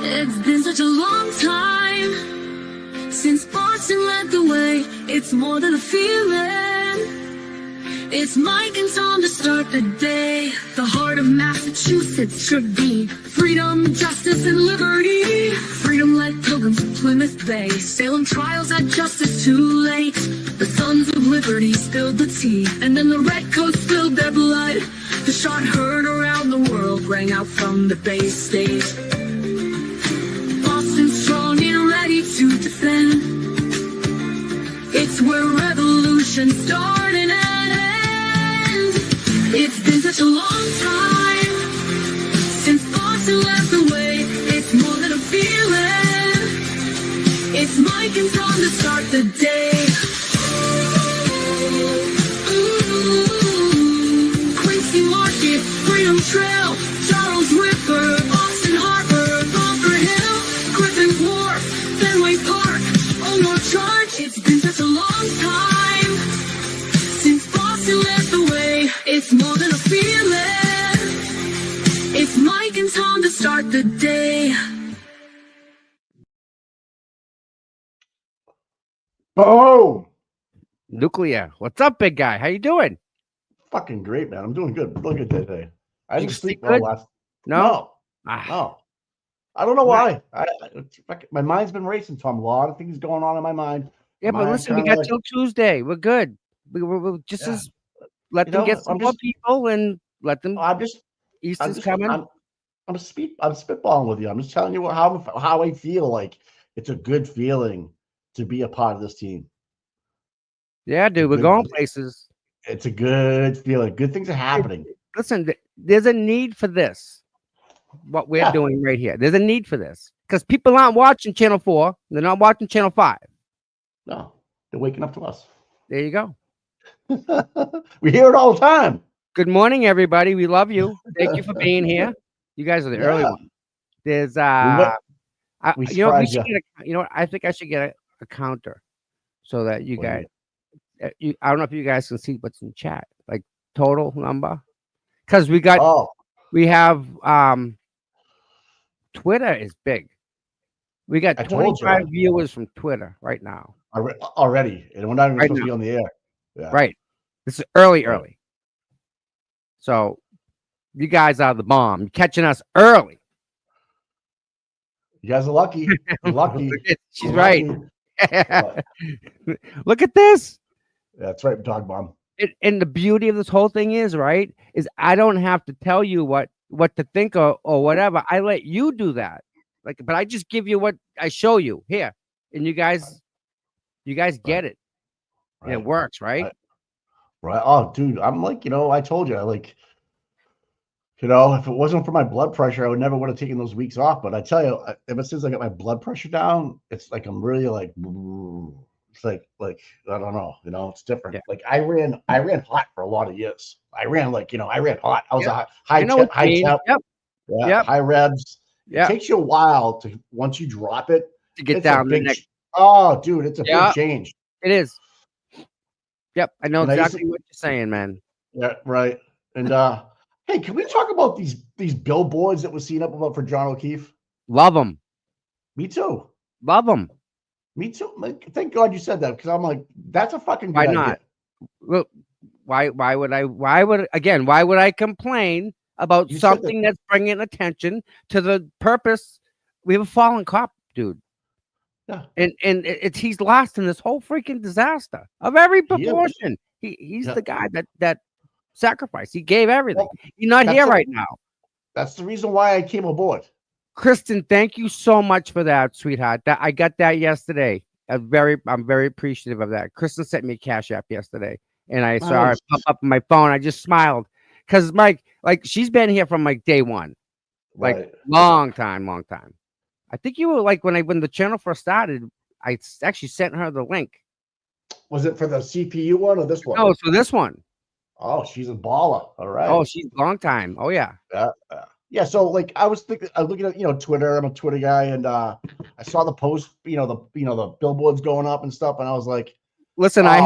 It's been such a long time since Boston led the way. It's more than a feeling. It's Mike and Tom to start the day. The heart of Massachusetts should be freedom, justice, and liberty. Freedom-led pilgrims of Plymouth Bay, Salem trials had justice too late. The sons of liberty spilled the tea, and then the redcoats spilled their blood. The shot heard around the world rang out from the Bay State. Boston strong and ready to defend. It's where revolution started and ends. It's been such a long time since Boston led the way. It's more than a feeling. It's Mike and Tom to start the day. Quincy Market, Freedom Trail, Charles River, Boston Harbor, Bunker Hill, Griffin Wharf, Fenway Park, Omar Charge. It's been such a long time since Boston led the way. It's more than a feeling. It's Mike and Tom to start the day. Oh, Nuclear. What's up, big guy? How you doing? fucking great, man. I'm doing good. Really good today. I You didn't sleep sleep well good? last. No? No. I don't know why. My mind's been racing, Tom. A lot of things going on in my mind. Yeah, but Mine's listen, we kinda got till Tuesday. We're good. We're just Yeah. as let You them know, get some I'm more just- people and let them. I'm Easter's coming. I'm spitballing with you. I'm just telling you how I feel. Like it's a good feeling to be a part of this team. Yeah, dude, we're good- going places. It's a good feeling. Good things are happening. Listen, there's a need for this. What we're Yeah. doing right here. There's a need for this because people aren't watching Channel 4. They're not watching Channel 5. No, they're waking up to us. There you go. We hear it all the time. Good morning, everybody. We love you. Thank you for being here. You guys are the early Yeah. ones. There's we we surprised should ya. get I think I should get a counter so that you What do you guys I don't know if you guys can see what's in chat, like total number. Because we have Twitter is big. We got I told 25 you. viewers from Twitter right now. Already, and we're not even Right supposed to now. be on the air. Yeah. Right. This is early. Right. So you guys are the bomb. You're catching us early. You guys are lucky. You're lucky. She's You're right. lucky. But- Look at this. That's right, dog bomb. And the beauty of this whole thing is I don't have to tell you what to think or whatever. I let you do that. But I just give you what I show you here, and you guys get it, and it works, right? Right. Oh, dude, I'm like, I told you, if it wasn't for my blood pressure, I would have taken those weeks off. But I tell you, ever since I got my blood pressure down, it's like I'm really like, it's like I don't know, it's different. Yeah. Like I ran hot for a lot of years. I ran hot. I was a I know what you mean. temp, Yep. yeah, Yep. high revs. Yeah. It takes you a while to once you drop it To get it's a down the big next. Oh, dude, it's a Yeah. big change. It is. Yep, I know And I used exactly what you're saying, man. Yeah, right. And hey, can we talk about these billboards that we're seeing up about for John O'Keefe? Love them. Me too. Love them. Me too. Like, thank God you said that because I'm like, that's a fucking good Why idea. not? Well, why would I complain about You said that- something that's bringing attention to the purpose? We have a fallen cop, dude. Yeah. And he's lost in this whole freaking disaster of every He is. proportion. He's Yeah. the guy that sacrificed. He gave everything. Well, He's not that's here the- right now. That's the reason why I came aboard. Kristen, thank you so much for that, sweetheart. That I got that yesterday. I'm very appreciative of that. Kristen sent me a Cash App yesterday, and I saw Nice. it pop up on my phone. I just smiled because Mike, she's been here from day one, Right. long time. I think you were when the channel first started. I actually sent her the link. Was it for the CPU one or this one? No, so this one. Oh, she's a baller. All right. Oh, she's long time. Oh yeah. Yeah. So I was looking at Twitter. I'm a Twitter guy, and I saw the post. The billboards going up and stuff, and I was like, Listen, I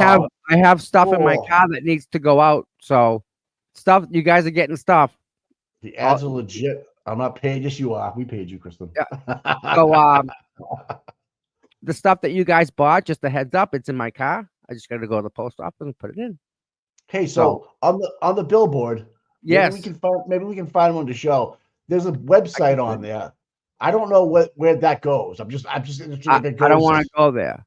have stuff in my cool. car that needs to go out. So stuff. You guys are getting stuff. the ads are legit. I'm not paid. Yes, you are. We paid you, Kristen. So the stuff that you guys bought, just a heads up, it's in my car. I just got to go to the post office and put it in. Hey, so on the billboard, Yes, maybe we can find one to show. There's a website on there. I don't know where that goes. I'm just interested if it goes. I don't want to go there.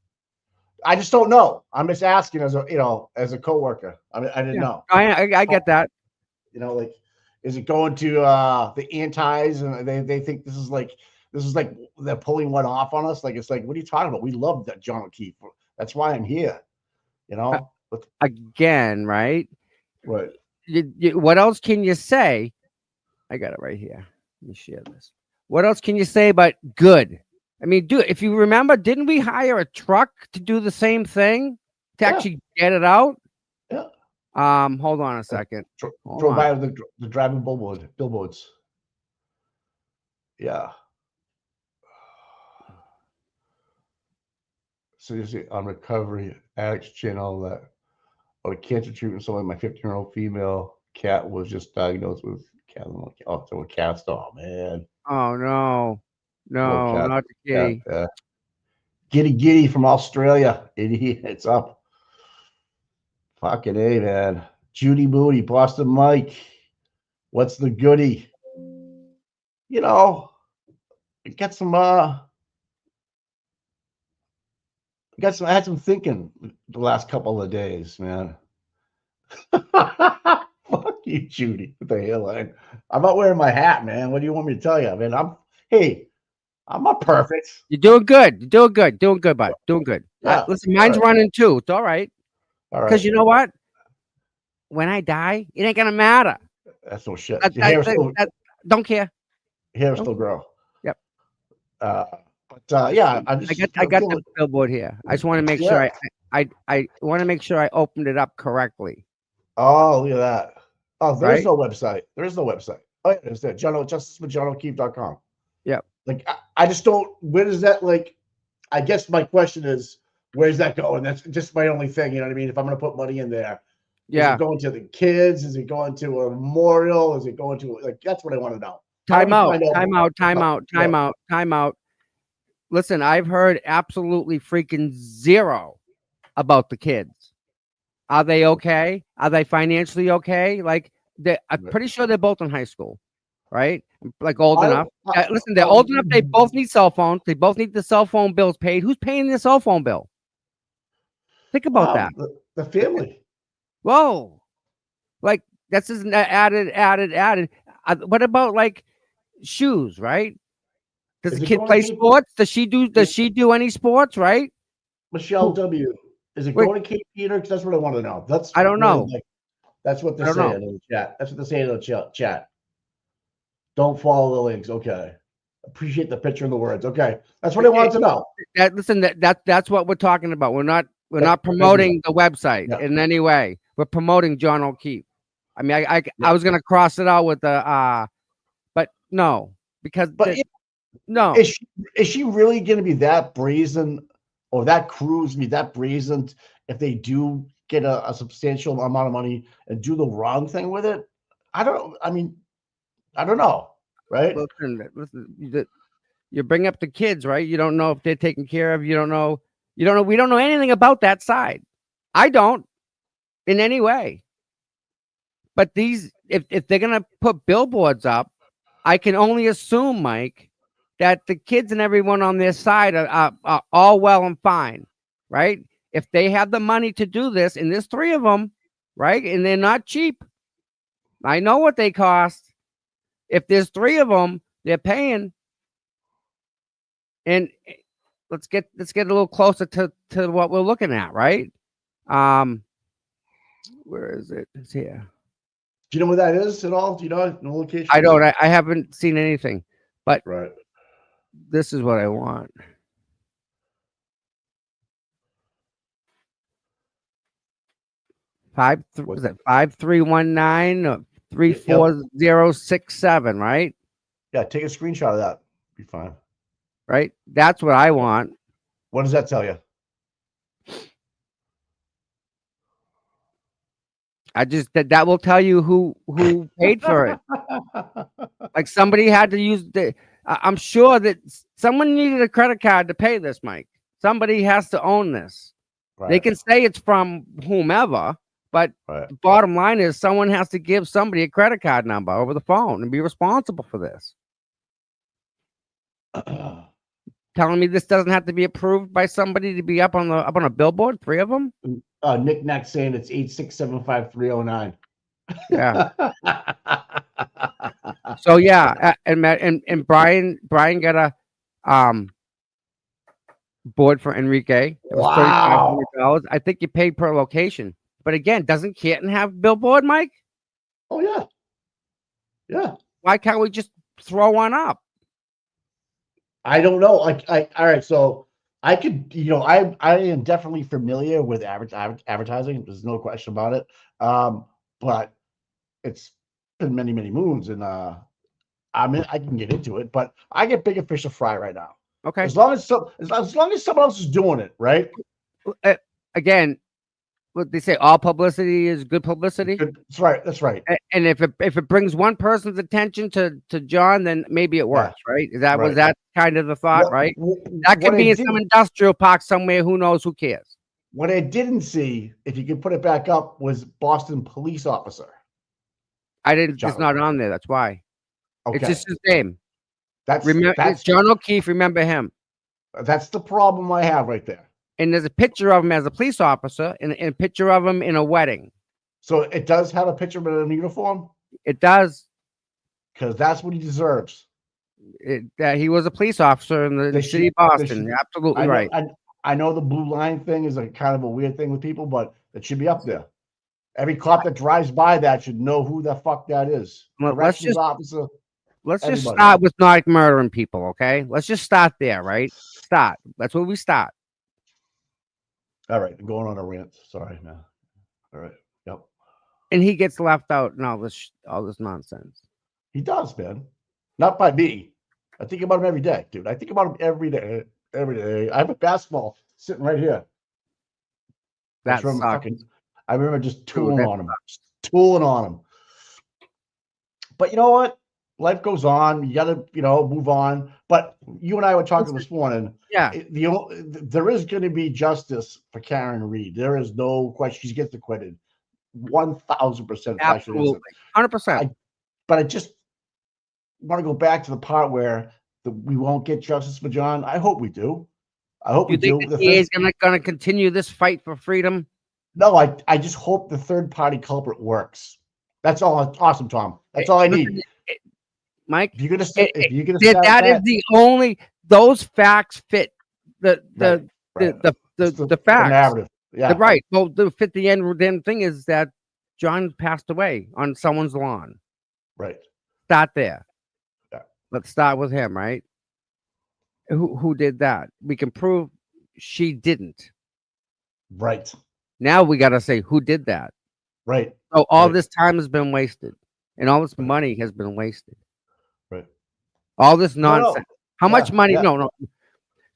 I just don't know. I'm just asking as a coworker. I mean, I didn't know. I get that. Like, is it going to the antis and they think this is like they're pulling one off on us? Like, it's like, what are you talking about? We love that John O'Keefe. That's why I'm here. Again, right? Right. What else can you say? I got it right here. Let me share this. What else can you say but good? I mean, dude, if you remember, didn't we hire a truck to do the same thing to actually get it out? Yeah. Hold on a second. Drove by the driving billboards. Yeah. So you see on recovery, addicts channel that the cancer treatment. So my 15-year-old female cat was just diagnosed with a cast. Oh man. Oh no, not the kitty. Cat, Giddy from Australia. It's up. Fucking A, man. Judy Moody, Boston Mike. What's the goodie? Get some I had some thinking the last couple of days, man. Fuck you, Judy, with the hairline. I'm not wearing my hat, man. What do you want me to tell you? I mean, I'm not perfect. You're doing good. Doing good, bud. Doing good. Yeah, listen, mine's running too. It's all right. All right. Because you know what? When I die, it ain't gonna matter. That's no shit. Don't care. Hair still grow. Yep. Yeah, I got the billboard here. I just want to make sure I want to make sure I opened it up correctly. Oh, look at that. Oh, there's Right? no website. There is no website. Oh, yeah, there's that. JusticeWithJohnO'Keefe.com. Yep. Like, I just don't. Where does that, like? I guess my question is, where's that going? That's just my only thing. You know what I mean? If I'm going to put money in there, is it going to the kids? Is it going to a memorial? Is it going to, like? That's what I want to know. Time out. Listen, I've heard absolutely freaking zero about the kids. Are they okay? Are they financially okay? Like, I'm pretty sure they're both in high school, right? Like old enough. Listen, they're old enough. They both need cell phones. They both need the cell phone bills paid. Who's paying the cell phone bill? Think about that. The family. Whoa. Like, that's just added. What about like shoes, right? Does the kid play sports? Does she do any sports, right? Michelle W. Is it going to Cape Peter? Because that's what I want to know. I don't know. That's what they're saying in the chat. That's what they're saying in the chat. Don't follow the links. Okay. Appreciate the picture and the words. Okay. That's what I wanted to know. That's what we're talking about. We're not promoting the website in any way. We're promoting John O'Keefe. I mean, I was gonna cross it out with the but no, because no. Is she really gonna be that brazen, or that crew's be that brazen if they do get a substantial amount of money and do the wrong thing with it? I don't know, right? Listen, you bring up the kids, right? You don't know if they're taken care of. We don't know anything about that side. I don't in any way. But if they're gonna put billboards up, I can only assume, Mike, that the kids and everyone on their side are all well and fine, right? If they have the money to do this, and there's 3 of them, right? And they're not cheap. I know what they cost. If there's 3 of them, they're paying. And let's get a little closer to what we're looking at, right? Where is it? It's here. Do you know where that is at all? Do you know no location? I don't. I haven't seen anything, but right. This is what I want. Was it 5319 or 34067? Right? Yeah. Take a screenshot of that. Be fine. Right. That's what I want. What does that tell you? I just that will tell you who paid for it. Like somebody had to use the. I'm sure that someone needed a credit card to pay this, Mike. Somebody has to own this. They Right. can say it's from whomever, but Right. the bottom line is someone has to give somebody a credit card number over the phone and be responsible for this. Telling me this doesn't have to be approved by somebody to be up on a billboard, 3 of them? Nick Nack saying it's 8675309. Yeah. So yeah, and Brian got a board for Enrique. It was Wow. $3,500. I think you pay per location. But again, doesn't Canton have billboard, Mike? Oh yeah. Yeah. Why can't we just throw one up? I don't know. Like, all right. So I could, I am definitely familiar with advertising. There's no question about it. But it's been many, many moons, and I can get into it. But I get bigger fish to fry right now. Okay. As long as someone else is doing it, right? Again, what they say, all publicity is good publicity. That's right. That's right. And if it brings one person's attention to John, then maybe it works, right? Was that kind of the thought, right? That could be in some industrial park somewhere. Who knows? Who cares? What I didn't see, if you could put it back up, was Boston police officer. I didn't. It's not on there. That's why. Okay. It's just his name. That's John O'Keefe. Remember him. That's the problem I have right there. And there's a picture of him as a police officer and a picture of him in a wedding. So it does have a picture of him in a uniform? It does. Because that's what he deserves. That he was a police officer in the city of Boston. You're absolutely right. I know the blue line thing is a kind of a weird thing with people, but it should be up there. Every cop that drives by that should know who the fuck that is. Well, officer. Let's just start with not murdering people, okay? Let's just start there, right? Start. That's where we start. All right, I'm going on a rant. Sorry, man. All right, yep. And he gets left out in all this nonsense. He does, man. Not by me. I think about him every day, dude. I think about him every day. Every day. I have a basketball sitting right here. That's I remember just tooling on him. But you know what? Life goes on. You got to, move on. But you and I were talking this morning. Yeah. There is going to be justice for Karen Reed. There is no question. She gets acquitted. 1,000%. Absolutely. 100%. But I just want to go back to the part where we won't get justice for John. I hope we do. I hope we do. He is going to continue this fight for freedom? No, I just hope the third party culprit works. That's all. Awesome, Tom. That's all I need. Mike, if you're gonna say that is the only, those facts fit the facts. The narrative. Yeah. Right. Well, the fit the end thing is that John passed away on someone's lawn. Right. Start there. Yeah. Let's start with him, right? Who did that? We can prove she didn't. Right. Now we got to say who did that. Right. So all this time has been wasted, and all this money has been wasted. Right. All this nonsense. No. How much money? Yeah. No.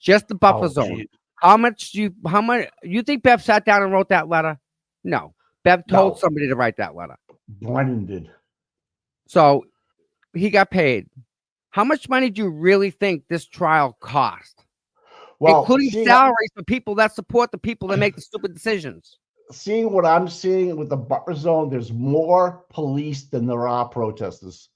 Just the buffer zone. Geez. How much you think Bev sat down and wrote that letter? No. Bev told somebody to write that letter. Brennan did. So he got paid. How much money do you really think this trial cost? Well, including salaries for people that support the people that make the stupid decisions. Seeing what I'm seeing with the buffer zone, there's more police than there are protesters.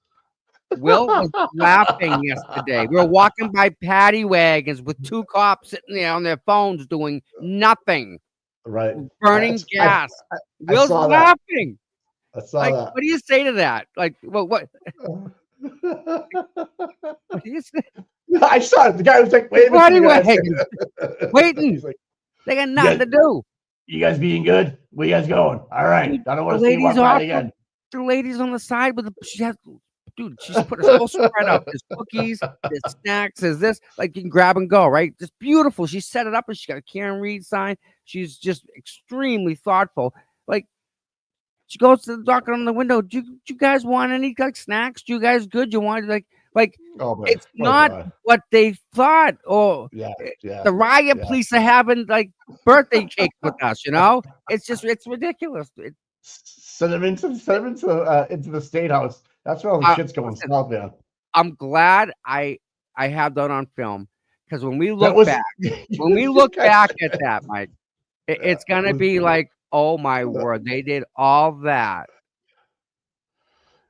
Will was laughing yesterday. We were walking by paddy wagons with 2 cops sitting there on their phones doing nothing. Right. Burning gas. Will's laughing. I saw that. What do you say to that? Like, well, what? What do you say? I saw it. The guy was like, waiting. Waiting. They got nothing to do. You guys being good? Where you guys going? All right. I don't want to see you walk by again. The ladies on the side with she's put a whole spread up. There's cookies, there's snacks, there's this. Like you can grab and go, right? Just beautiful. She set it up and she got a Karen Reed sign. She's just extremely thoughtful. Like she goes to the doctor on the window. Do you guys want any like snacks? Do you guys good? You want like it's not what they thought. Or the riot police are having like birthday cake with us. It's ridiculous. Send them into the state house. That's where all the shit's going listen, south, man. I'm glad I have that on film, because when we That look was back, at that, Mike, it's it gonna was- be like, oh my uh, word, they did all that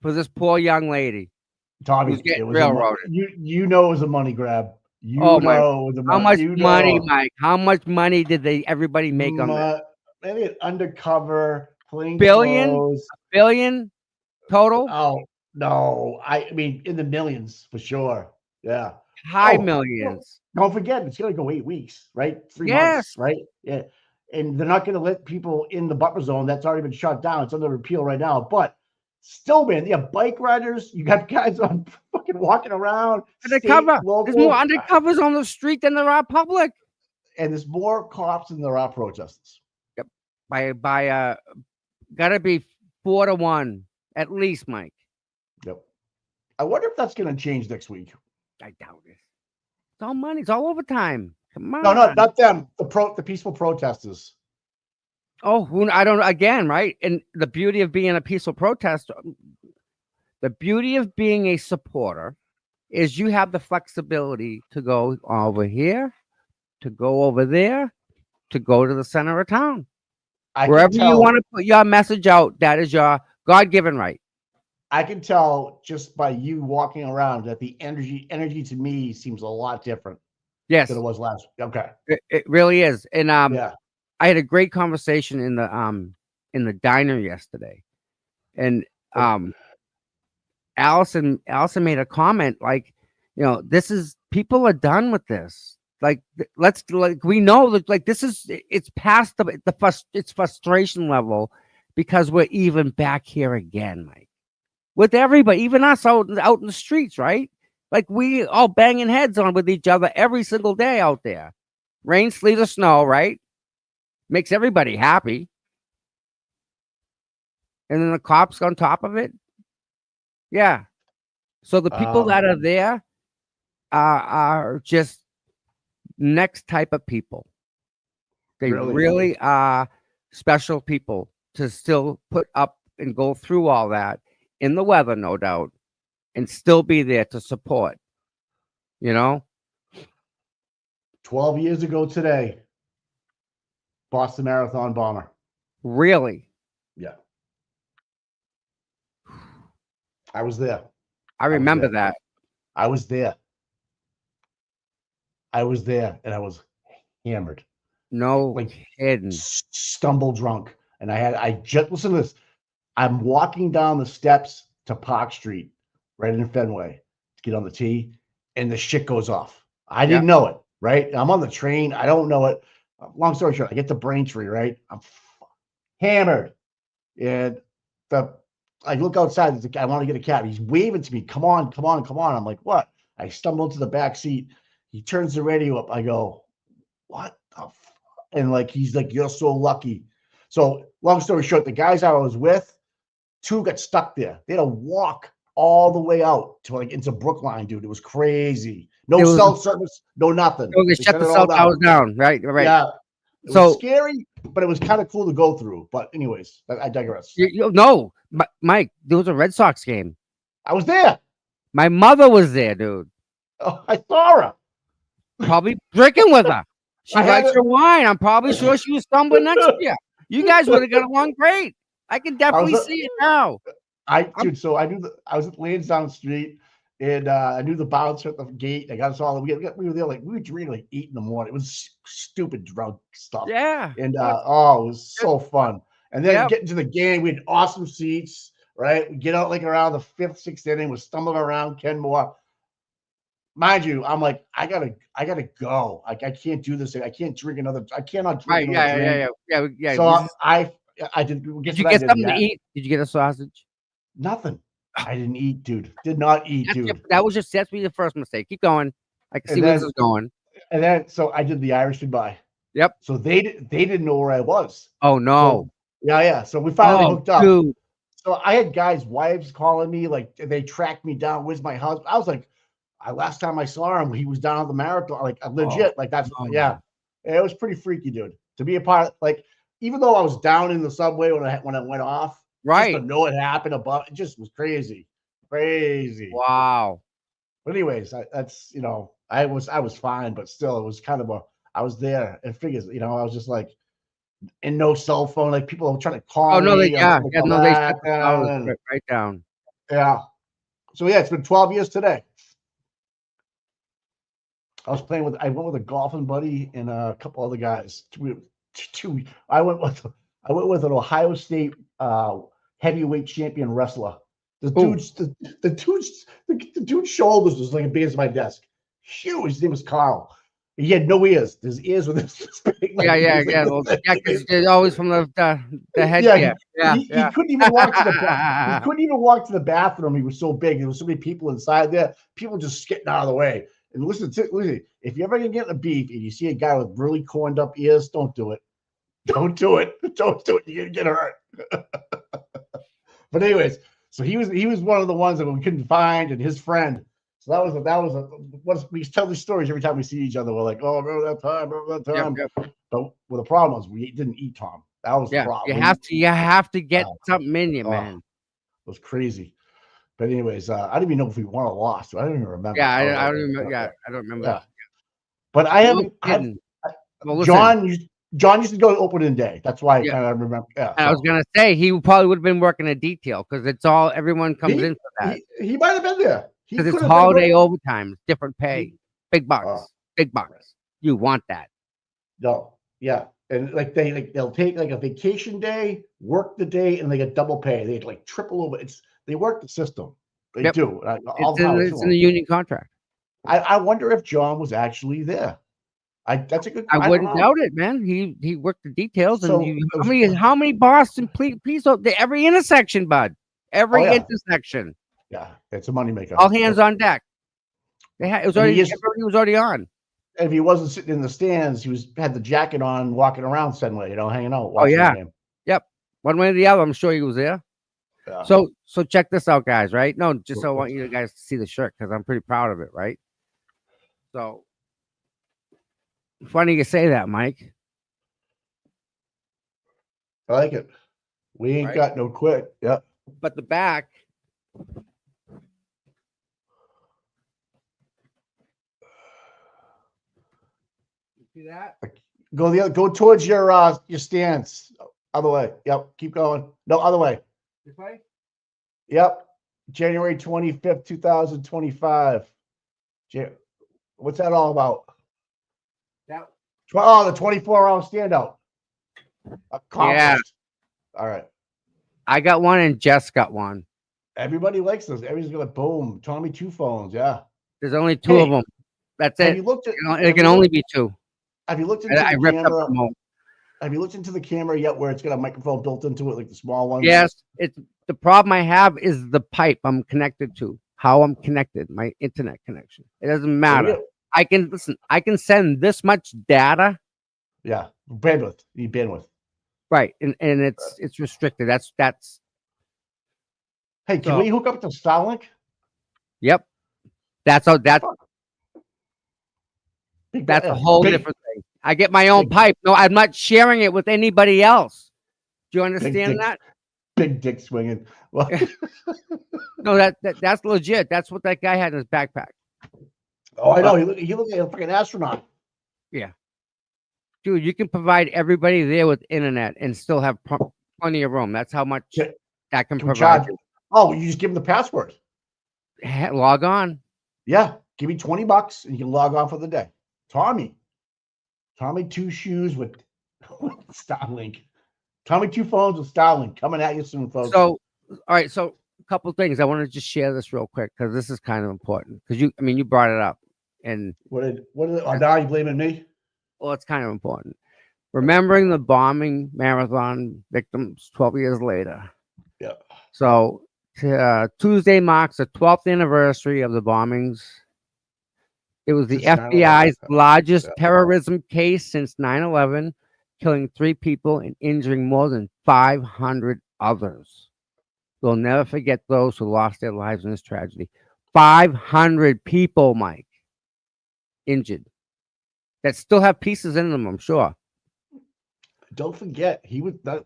for this poor young lady Tommy, who's it getting was railroaded. you know it was a money grab. Oh You my! know it was a How money. much You money, know, Mike? How much money did everybody make on that? maybe an undercover plain Billion, clothes. billion total, Oh no, I mean in the millions for sure. Yeah. high Oh, millions. don't forget it's gonna go 8 weeks, right? 3 months, Yes, right? Yeah. And they're not gonna let people in the buffer zone. That's already been shut down. It's under repeal right now. But still, man, you have bike riders, you got guys on fucking walking around, state, undercover. There's more local, undercovers on the street than there are public. and there's more cops than there are protesters. Yep. By gotta be 4-1 at least, Mike. Yep. I wonder if that's gonna change next week. I doubt it. It's all money. It's all overtime. Come on. No, not them. The peaceful protesters. Oh, I don't. Again, right? And the beauty of being a peaceful protester, the beauty of being a supporter, is you have the flexibility to go over here, to go over there, to go to the center of town. Wherever you want to put your message out, that is your God-given right. I can tell just by you walking around that the energy to me seems a lot different Yes, than it was last week. Okay. it really is. And Yeah. I had a great conversation in the diner yesterday, and Allison made a comment like, this is, people are done with this. Like, we know that, like, it's past it's frustration level, because we're even back here again, Mike, with everybody, even us out in the streets, right? Like, we all banging heads on with each other every single day out there. Rain, sleet, or snow, right? Makes everybody happy. And then the cops on top of it. Yeah. So the people that are there are just next type of people. They really are special people to still put up and go through all that in the weather, no doubt, and still be there to support. 12 years ago today, Boston Marathon bomber. Really? Yeah. I was there. I remember that. I was there. And I was hammered. No Like, kidding. stumble drunk. And I just, listen to this. I'm walking down the steps to Park Street, right in Fenway, to get on the T, and the shit goes off. I didn't know it, right? I'm on the train. I don't know it. Long story short, I get to Braintree, right? I'm hammered. And I look outside. I want to get a cab. He's waving to me. Come on, come on, come on. I'm like, what? I stumble into the back seat. He turns the radio up. I go, what the fuck? And like, he's like, you're so lucky. So long story short, the guys I was with, 2 got stuck there. They had to walk all the way out to like into Brookline, dude. It was crazy. No cell service, no nothing. They shut the cell towers down. Right. Yeah. It was scary, but it was kind of cool to go through. But anyways, I digress. No, Mike, there was a Red Sox game. I was there. My mother was there, dude. Oh, I saw her. Probably drinking with her. She likes her wine. I'm probably sure she was stumbling next to you. You guys would have got along great. I can definitely see it now. So I knew I was at Lansdowne Street, and I knew the bouncer at the gate. I got us all. We were there we were drinking like 8 in the morning. It was stupid drunk stuff. Yeah. And it was so fun. And then getting to the game, we had awesome seats. Right, we get out like around the 5th, 6th inning. We're stumbling around Kenmore. Mind you, I'm like, I gotta go. Like, I can't do this. I can't drink another. I cannot drink another drink. Yeah. So I did. Did you get something to eat? Did you get a sausage? Nothing. I didn't eat, dude. Did not eat, dude. That's your first mistake. Keep going. I can see where this is going. And then, so I did the Irish goodbye. Yep. So they didn't know where I was. Oh no. So, yeah. So we finally hooked up. Dude. So I had guys' wives calling me, like they tracked me down. Where's my husband? I was like, last time I saw him, he was down at the marathon. Like, legit. Like, that's yeah. It was pretty freaky, dude. To be a part of, like, even though I was down in the subway when I went off, right? Just to know it happened above, it just was crazy. crazy. Wow. But anyways, that's I was fine, but still, it was kind of I was there. It figures, I was just like, and no cell phone. Like people were trying to Oh call no, me. I was trying to call no, they shut back, the flowers and right down. yeah. So yeah, it's been 12 years today. I went with a golfing buddy and a couple other guys. I went with an Ohio State heavyweight champion wrestler. Ooh. The dude's shoulders was like as big as my desk. Huge. His name was Carl. He had no ears. His ears were this big. Like, Well, because they're always from the headgear. He couldn't even walk to the he couldn't even walk to the bathroom. He was so big. There was so many people inside there. People just getting out of the way. And listen, if you're ever gonna get in a beef and you see a guy with really corned up ears, don't do it. Don't do it. Don't do it. You're gonna get hurt. But anyways, so he was one of the ones that we couldn't find, and his friend. So that was we tell these stories every time we see each other. We're like, oh, remember that time? Yep. But the problem was we didn't eat Tom. That was the problem. You have to get something in you, man. It was crazy. But anyways, I don't even know if we won or lost. I don't even remember. I don't remember. I don't remember. Yeah. But I haven't. John used to go to opening day. That's why I kind of remember. Yeah. And I was gonna say he probably would have been working a detail because it's all everyone comes in for that. He might have been there because it's holiday overtime, different pay, big bucks, big bucks. You want that? No, yeah, and they'll take like a vacation day, work the day, and they get double pay. They like triple over. They work the system. They do. It's in the union contract. I wonder if John was actually there. That's a good. I wouldn't doubt it, man. He worked the details, and how many Boston police every intersection, bud, every intersection. Yeah, it's a moneymaker. All hands on deck. Everybody was already on. And if he wasn't sitting in the stands, he had the jacket on, walking around somewhere, hanging out. Oh yeah, yep. One way or the other, I'm sure he was there. Yeah. So check this out, guys. Right? No, just so I want you guys to see the shirt because I'm pretty proud of it. Right? So. Funny you say that, Mike. I like it. We ain't got no quit. Yep. But the back. You see that? Go towards your stance. Other way. Yep. Keep going. No, other way. This way? Yep. January 25th, 2025. What's that all about? That the 24-hour standout. Accomplished. Yeah. All right. I got one and Jess got one. Everybody likes those. Everybody's gonna boom. Tommy 2 phones. Yeah. There's only 2 of them. That's it. It can only be 2. Have you looked into the camera? Have you looked into the camera yet where it's got a microphone built into it, like the small one? Yes. It's the problem I have is the pipe I'm connected to. How I'm connected, my internet connection. It doesn't matter. I can send this much data. Yeah, bandwidth. You need bandwidth. Right, and it's restricted. That's. Hey, can we hook up to Starlink? Yep, that's a whole different thing. I get my own pipe. No, I'm not sharing it with anybody else. Do you understand that? Big dick swinging. Well, no, that's legit. That's what that guy had in his backpack. Oh, I know. He looked like a freaking astronaut. Yeah. Dude, you can provide everybody there with internet and still have plenty of room. That's how much that can provide. Oh, you just give them the password. Log on. Yeah. Give me $20 and you can log on for the day. Tommy 2 shoes with Starlink. Tommy 2 phones with Starlink coming at you soon, folks. So, all right. So, a couple of things. I want to just share this real quick because this is kind of important. Because you brought it up. And what is it? Oh, now you blaming me? Well, it's kind of important. Remembering the bombing marathon victims 12 years later. Yeah. So Tuesday marks the 12th anniversary of the bombings. It was the FBI's largest terrorism case since 9/11, killing 3 people and injuring more than 500 others. We'll never forget those who lost their lives in this tragedy. 500 people, Mike, injured. That still have pieces in them, I'm sure. Don't forget,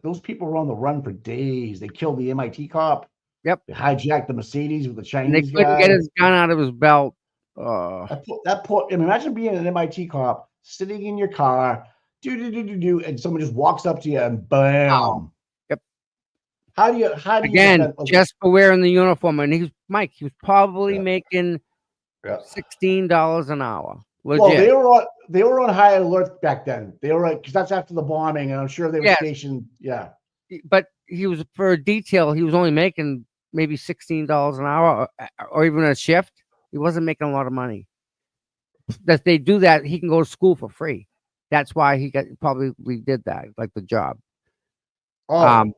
those people were on the run for days. They killed the MIT cop. Yep. They hijacked the Mercedes with the And they Chinese couldn't guy. get his gun out of his belt. That poor. I mean, imagine being an MIT cop sitting in your car, and someone just walks up to you and bam. Yep. How do you Again, defend, just for wearing the uniform, and he was probably Yeah. making Yeah. $16 an hour. Legit. Well, they were on high alert back then. They were because that's after the bombing, and I'm sure they were Yes. stationed. Yeah. But he was for a detail. He was only making maybe $16 an hour, or even a shift. He wasn't making a lot of money. That they do that, he can go to school for free. That's why he probably did that, like the job. Oh,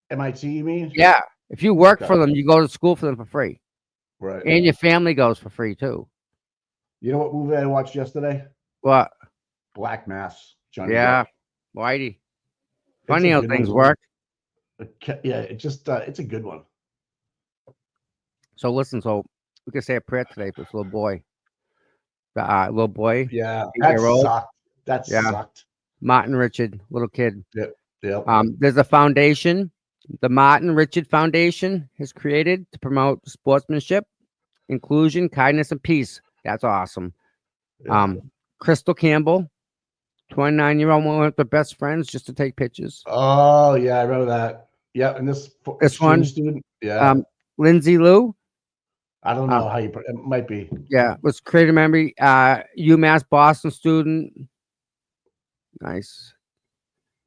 MIT, you mean? Yeah. If you work Okay. for them, you go to school for them for free, Right. and your family goes for free too. You know what movie I watched yesterday? What? Black Mass. Johnny Yeah, Depp. Whitey. It's Funny a how good things one. work. Yeah, it's a good one. So listen, so we can say a prayer today for this little boy. Little boy, Yeah, that 8-year-old. sucked. That Yeah. sucked. Martin Richard, little kid. Yep. There's a foundation, the Martin Richard Foundation has created to promote sportsmanship, inclusion, kindness, and peace. That's awesome. Yeah. Crystal Campbell, 29-year-old, went with their best friends just to take pictures. Oh yeah, I remember that. Yeah, and this This one, student. Yeah. Lindsay Liu, I don't know how you put it. Might be. yeah, was creative memory. UMass Boston student. Nice.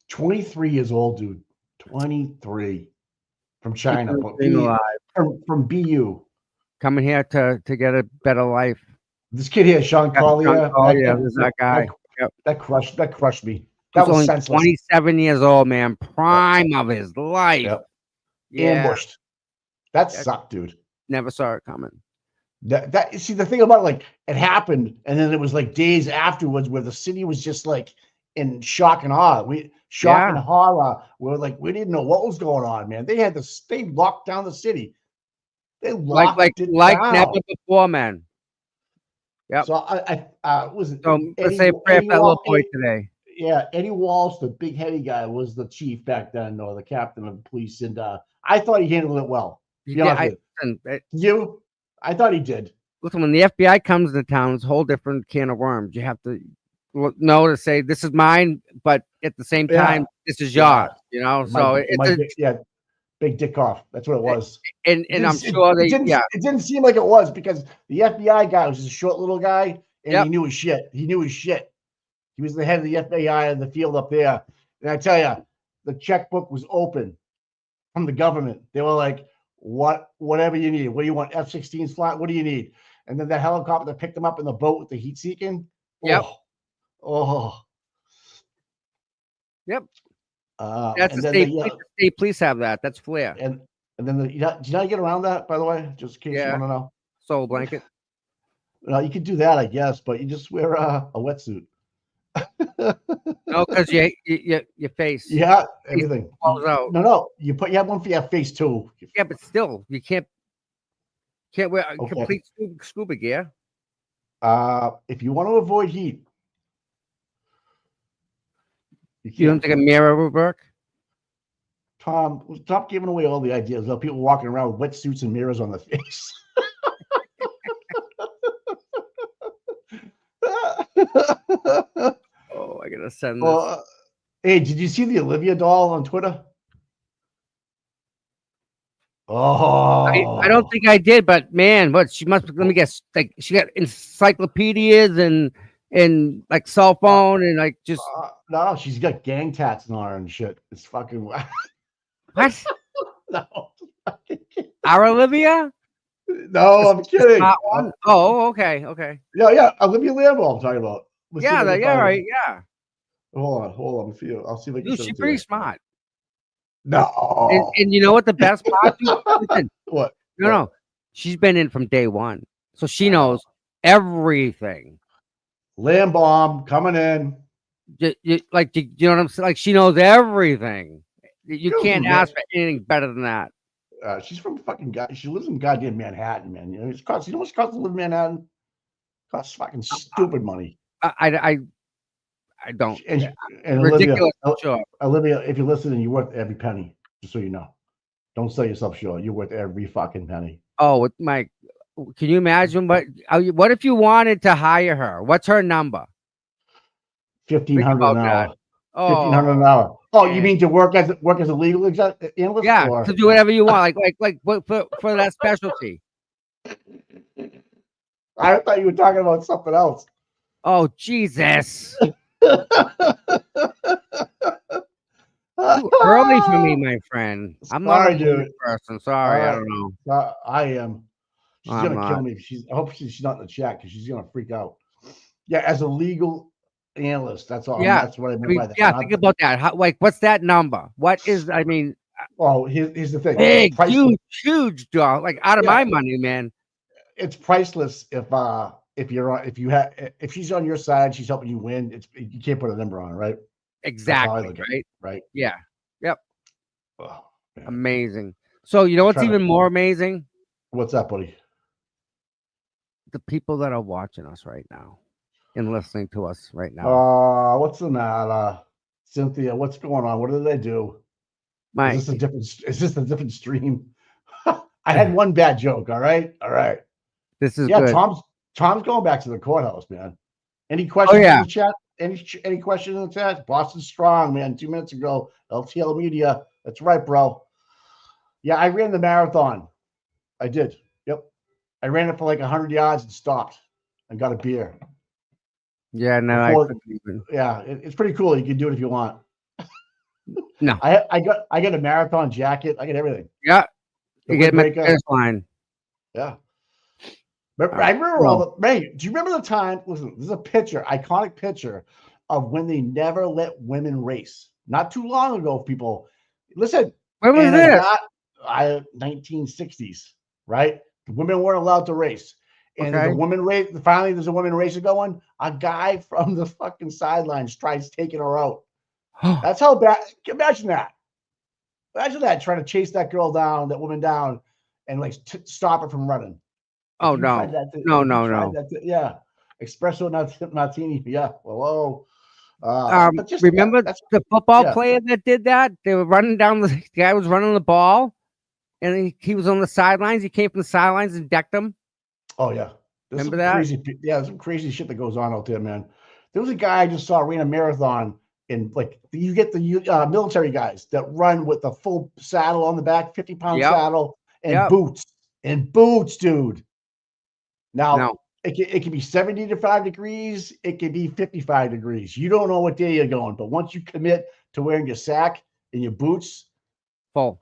23 years old, dude. 23 from China. Keeping the dream alive. From BU. Coming here to get a better life. This kid here, Sean Collier. Yeah, there's that guy. Yep. That crushed me. He That was only senseless. 27 years old, man. Prime of his life. Yep. Yeah. Ambushed. That sucked, dude. Never saw it coming. See, the thing about like it happened, and then it was like days afterwards where the city was just like in shock and awe. And horror. We didn't know what was going on, man. They locked down the city. They locked it down. Never before, man. Yep. So let's say a prayer for that little boy today. Yeah, Eddie Walsh, the big heavy guy, was the chief back then, or the captain of police, and I thought he handled it well. I thought he did. Listen, when the FBI comes into town, it's a whole different can of worms. You have to know to say this is mine, but at the same time, this is yours. You know, so big dick off. That's what it was. And I'm sure it didn't seem like it was because the FBI guy was just a short little guy, and he knew his shit. He was the head of the FBI in the field up there. And I tell you, the checkbook was open from the government. They were like, whatever you need. What do you want? F-16s flat? What do you need? And then the helicopter that picked them up in the boat with the heat seeking. Yep. Yep. That's the state police have that. That's flair. And then do you know how to get around that, by the way? Just in case you want to know. Soul blanket. Well, you could do that, I guess, but you just wear a wetsuit. No, because your face. Yeah, everything falls out. No, you have one for your face too. Yeah, but still, you can't wear complete scuba gear. If you want to avoid heat, you don't think a mirror would work? Tom, stop giving away all the ideas. There are people walking around with wetsuits and mirrors on their face. Oh, I gotta send this. Hey, did you see the Olivia doll on Twitter? Oh, I don't think I did, but man, what she must. Let me guess. Like she got encyclopedias and like cell phone and like just. No, she's got gang tats on her and shit. It's fucking. What? No. Our Olivia? No, I'm kidding. Oh, okay. Yeah, Olivia Lambo I'm talking about. Right, yeah. Hold on. I'll see if I can. Dude, she's pretty smart. No. And you know what the best part is? Listen, What? No. She's been in from day one. So she knows everything. Lamb bomb coming in. You know what I'm saying? Like she knows everything. You can't ask for anything better than that. She's from fucking she lives in goddamn Manhattan, man. You know how much it costs to live in Manhattan? It costs fucking stupid money. I don't. And ridiculous. Olivia, Sure. Olivia, if you're listening, you're worth every penny. Just so you know. Don't sell yourself short. You're worth every fucking penny. Oh, Mike, can you imagine what if you wanted to hire her? What's her number? Think 1,500 about an that. hour. 1,500 an Oh, hour. Oh, you man. mean to work as a legal analyst? Yeah, Or to do whatever you want, for that specialty. I thought you were talking about something else. Oh, Jesus. Too early for me, my friend. I'm not a Sorry, morning dude. person. All Sorry, I right. don't know. I am. She's I'm gonna kill not. me. I hope she's not in the chat because she's gonna freak out. Yeah, as a legal analyst, that's all. Yeah. That's what I I meant mean, by that. yeah, think about that. What's that number? What is, I mean, Well, here's the thing. big, Priceless. huge dog, like out of Yeah. my money, man. It's priceless if she's on your side, she's helping you win. You can't put a number on it, right? Exactly, Look at it, right? right? Yeah. Yep. Oh, man. Amazing. So, you know what's even more amazing? What's up, buddy? The people that are watching us right now and listening to us right now. What's the matter? Cynthia, what's going on? What did they do? Mike, Is this a different stream? I had one bad joke, all right? All right. this is Yeah, good. Tom's going back to the courthouse, man. Any questions yeah. in the chat? Any questions in the chat? Boston Strong, man. 2 minutes ago, LTL Media. That's right, bro. Yeah, I ran the marathon. I did. Yep. I ran it for like 100 yards and stopped and got a beer. Yeah, no, I couldn't even. Yeah, it's pretty cool. You can do it if you want. No. I got a marathon jacket. I got everything. Yeah. The You get windbreaker. a finish line. Yeah. But I remember do you remember the time? Listen, this is a picture, iconic picture of when they never let women race. Not too long ago, people. Listen. When was this? 1960s, right? The women weren't allowed to race. And Okay. there's a woman race. Finally, there's a women racer going. A guy from the fucking sidelines tries taking her out. That's how bad. Imagine that. Imagine that, trying to chase that girl down, that woman down, and like stop her from running. Oh, no. No. Yeah. Espresso martini. Yeah. Hello. Remember the football player that did that? They were running down. The guy was running the ball, and he was on the sidelines. He came from the sidelines and decked him. Oh yeah. Remember that? There's some crazy shit that goes on out there, man. There was a guy I just saw ran a marathon, and like you get the military guys that run with the full saddle on the back, 50-pound saddle, and boots, dude. Now it can be 75 degrees, it can be 55 degrees. You don't know what day you're going, but once you commit to wearing your sack and your boots, full.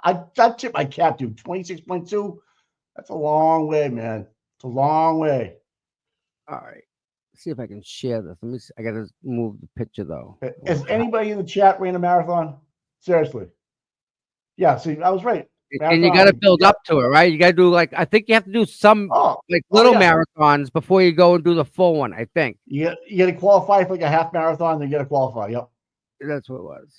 I tip my cap, dude. 26.2. That's a long way, man. It's a long way. All right. Let's see if I can share this. Let me see. I gotta move the picture though. Has anybody in the chat ran a marathon? Seriously. Yeah, see, I was right. Marathon. And you got to build up to it, right? You got to do I think you have to do some little marathons before you go and do the full one. I think you got to qualify for like a half marathon, then you got to qualify. Yep, that's what it was.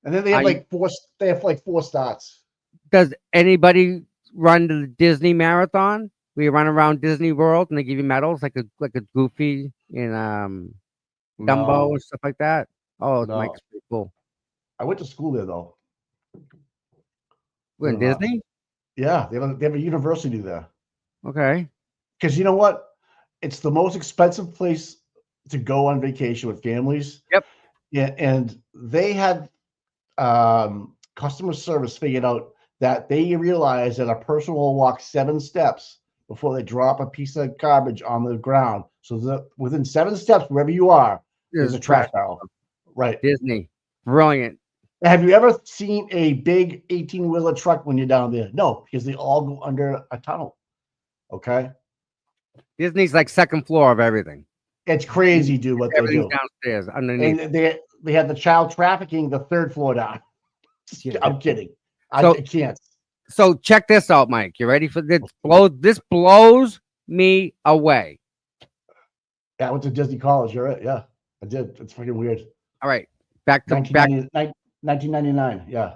And then they have like four starts. Does anybody run the Disney marathon? We run around Disney World and they give you medals like a Goofy and Dumbo and stuff like that. Oh, it's pretty cool. I went to school there though. We're in Disney? Yeah, they have a university there. Okay. Because you know what? It's the most expensive place to go on vacation with families. Yep. Yeah, and they had customer service figured out that they realized that a person will walk 7 steps before they drop a piece of garbage on the ground. So that within 7 steps, wherever you are, there's a trash barrel. Right. Disney. Brilliant. Have you ever seen a big 18-wheeler truck when you're down there? No, because they all go under a tunnel. Okay. Disney's like second floor of everything. It's crazy, dude, what they do. Downstairs, underneath. And they have the child trafficking the 3rd floor down. I'm kidding. I can't. So check this out, Mike. You ready for this? This blows me away. Yeah, I went to Disney College. You're right. Yeah, I did. It's freaking weird. All right. Back to 1999. Yeah.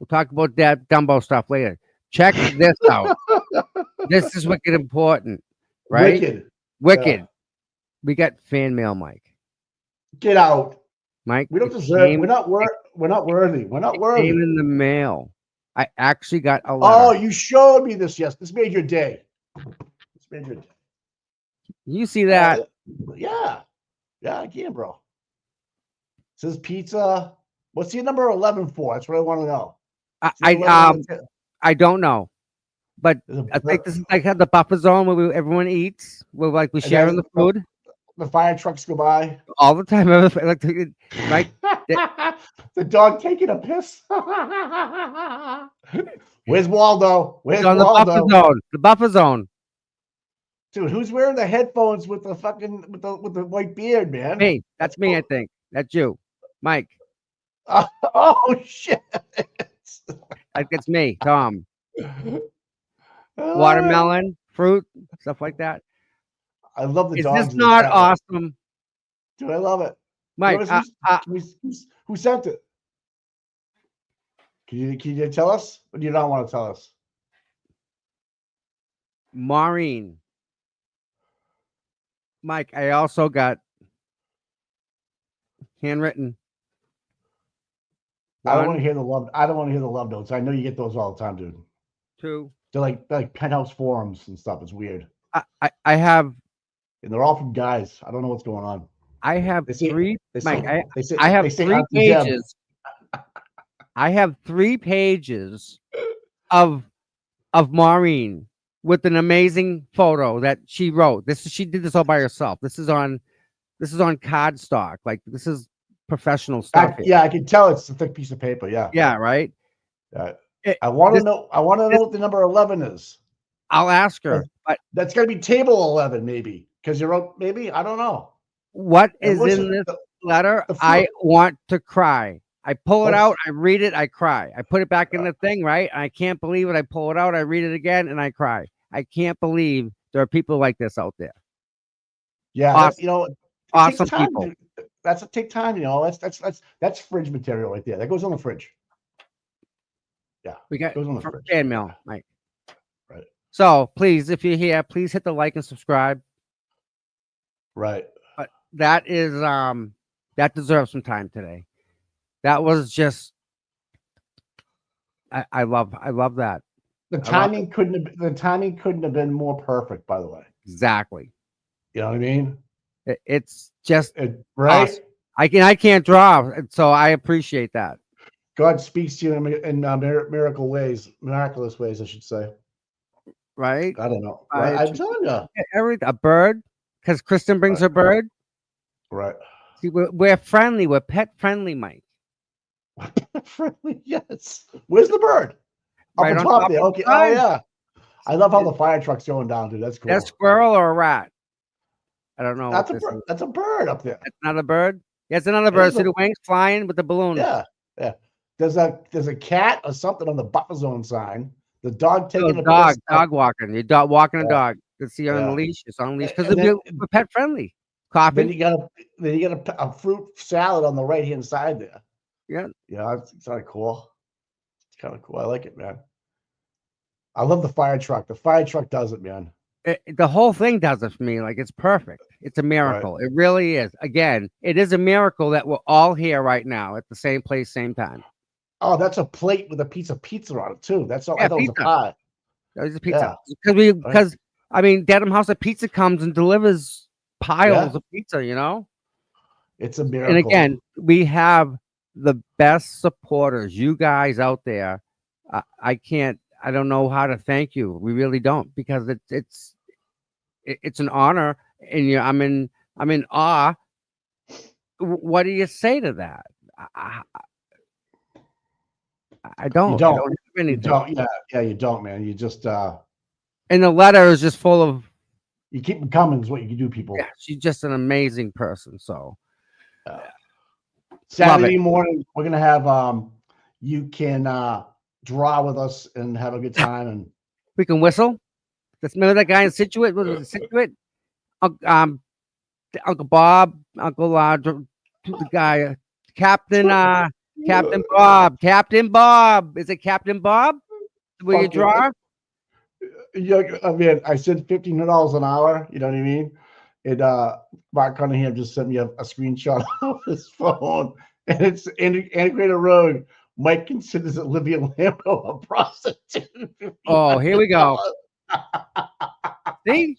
We'll talk about that Dumbo stuff later. Check this out. This is wicked important, right? Wicked. Yeah. We got fan mail, Mike. Get out. Mike. We don't it deserve. came- We're not worthy. We're not worthy. We're not It worthy. came in the mail. I actually got a Oh, letter. you showed me this. Yes, this made your day. This made your day. You see that? Yeah, yeah, I can, bro. It says pizza. What's the number 11 for? That's what I want to know. Is there 11 on the tip? I don't know, but There's a I think bur- this is like the buffer zone where everyone eats. Where like we And share then in the food the fire trucks go by. all the time. Mike, The dog taking a piss. Where's Waldo? Where's it's on the buffer Waldo? zone. The buffer zone. Dude, who's wearing the headphones with the fucking with the white beard, man? Me. That's me. I think that's you, Mike. Oh shit! It's me, Tom. I Watermelon, fruit, stuff like that. love the Is dogs. this in the not chat. awesome, Dude, I love it. Mike? Who sent it? Can you tell us? Or do you not want to tell us? Maureen. Mike, I also got handwritten. I don't want One, to hear the love. I don't want to hear the love notes. I know you get those all the time, dude. 2. They're like penthouse forums and stuff. It's weird, I have and they're all from guys. I don't know what's going on. I have They say, 3. They say, Mike, they say, I have they say 3 Auntie Deb. pages. I have 3 pages of Maureen with an amazing photo that she wrote. She did this all by herself. This is on cardstock. Like this is professional stuff. Here. Yeah, I can tell it's a thick piece of paper. Yeah. Yeah, right. I want to know. I want to know what the number 11 is. I'll ask her. But That's gonna be table 11, maybe, because you wrote maybe. I don't know. what And is what's in it- this letter? the I fruit- want to cry. I pull it What's- out, I read it, I cry. I put it back in the thing, right? I can't believe it. I pull it out, I read it again, and I cry. I can't believe there are people like this out there. Yeah, Awesome. you know, it Awesome takes time. people. That's a take time. You know, that's fridge material right there. That goes on the fridge. Yeah, We got goes on the from fridge. fan mail, Mike. Right. So please, if you're here, please hit the like and subscribe. Right. But that is that deserves some time today. That was just I love that. The timing couldn't have been more perfect. By the way, Exactly. you know what I mean? It's just Right. awesome. I can't draw, so I appreciate that. God speaks to you in miraculous ways, I should say. Right? I don't know. I- I'm telling you. A bird, because Kristen brings her bird. Right. See, we're friendly. We're pet friendly, Mike. Friendly, yes. Where's the bird? Up Right on on top top there. of the Okay. Oh sign. yeah. I love how the fire truck's going down, dude. That's cool. That squirrel or a rat? I don't know. That's what a this bird. is. That's a bird up there. That's not a bird. Yeah, it's another bird. is See a- the wings flying with the balloon. Yeah. Yeah. There's a cat or something on the buffer zone sign. The dog So taking a dog, piss. dog walking. Your dog walking a Yeah. dog. Let's see on the Yeah. leash. It's on leash because And then- we're pet friendly. Then Coffee. you got a fruit salad on the right hand side there. Yeah. Yeah, it's kind of cool. It's kind of cool. I like it, man. I love the fire truck. The fire truck does it, man. The whole thing does it for me. Like it's perfect. It's a miracle. It really is. Again, it is a miracle that we're all here right now at the same place, same time. Oh, that's a plate with a piece of pizza on it too. That's all. Yeah, I thought it was a pizza. pie. That was a pizza. Because I mean, Dedham House of Pizza comes and delivers piles of pizza. You know. It's a miracle. And again, we have the best supporters. You guys out there. I don't know how to thank you. We really don't, because it's an honor, and I'm in awe. What do you say to that? I don't. You don't. I don't have anything. You don't. Yeah, you don't, man. You just And the letter is just full of. you keep them coming. Is what you can do, people. Yeah, she's just an amazing person. So Saturday morning, we're gonna have you can draw with us and have a good time. And we can whistle. Just remember that guy in Situate? What was it, Situate? Uncle Bob, the guy, Captain Bob. Is it Captain Bob? Will you Fuck yeah. draw? Yeah, I mean, I said $1,500 an hour. You know what I mean? And Mark Cunningham just sent me a screenshot of his phone, and it's integrated road. Mike considers Olivia Lambo a prostitute. Oh, here we go. See?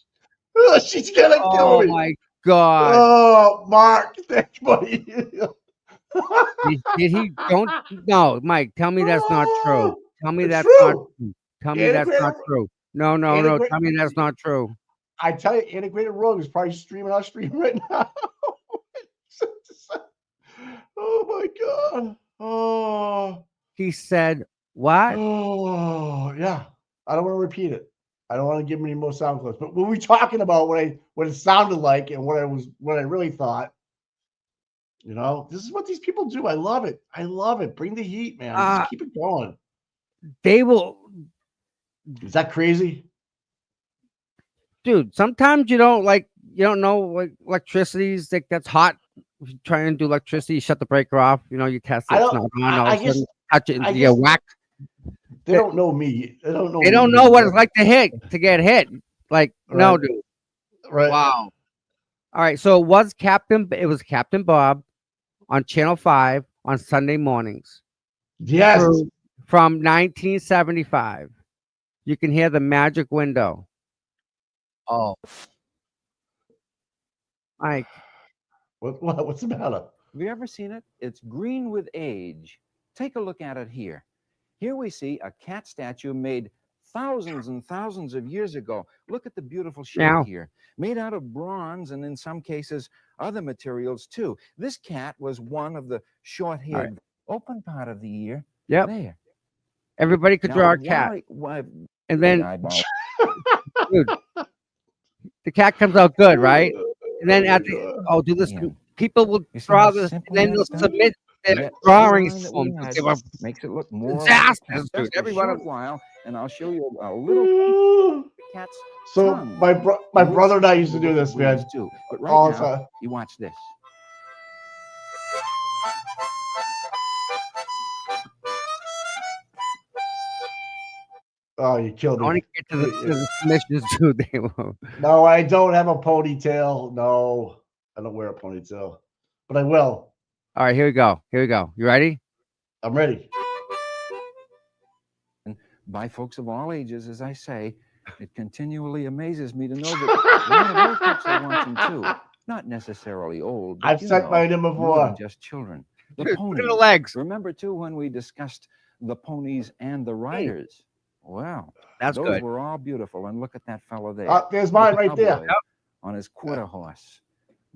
Oh, she's gonna kill Oh me. my God. Oh, Mark, thanks, buddy. Did he don't no, Mike, tell me that's not true. Tell me It's that's not true. true. Tell me that's not true. No, no, no. Integrate- Tell me that's not true. I tell you, Integrated Rogue is probably streaming our stream right now. Oh my God. Oh. He said, what? Oh yeah. I don't want to repeat it. I don't want to give him any more sound clips. But when we talking about what it sounded like and what I really thought, you know, this is what these people do. I love it. I love it. Bring the heat, man. Just keep it going. They will. Is that crazy? Dude, sometimes you don't know like electricity's like that's hot. If you try and do electricity, you shut the breaker off, you test it, it's not on, all of a sudden, touch it and you get whacked. They don't know me. They don't know. They don't know what it's like to get hit. Like, no, dude. Right. Wow. All right. So it was Captain Bob on Channel 5 on Sunday mornings. Yes. From 1975. You can hear the magic window. Oh. Mike. What's the matter? Have you ever seen it? It's green with age. Take a look at it here. Here we see a cat statue made thousands and thousands of years ago. Look at the beautiful shape here. Made out of bronze and in some cases other materials too. This cat was one of the short-haired open part of the ear. Yep. There. Everybody could draw a cat. And then dude, the cat comes out good, right? And then at the do this. People will draw this, and then they'll submit their drawings to them. Makes it look more disasters, dude. Every while, and I'll show you a little cat's So tongue. my brother and I used to do this, man. Too. But All right the now, time. you watch this. Oh, you killed I want me. to get to the submissions too. They will. No, I don't have a ponytail. No, I don't wear a ponytail, but I will. All right, here we go. Here we go. You ready? I'm ready. By folks of all ages, as I say, it continually amazes me to know that one of those folks are watching too. Not necessarily old. But I've said my name more before. than just children. The Dude, ponies. look at the legs. Remember too when we discussed the ponies and the riders? Well, That's those good. were all beautiful. And look at that fellow there. There's mine The right there. cowboy on his quarter horse.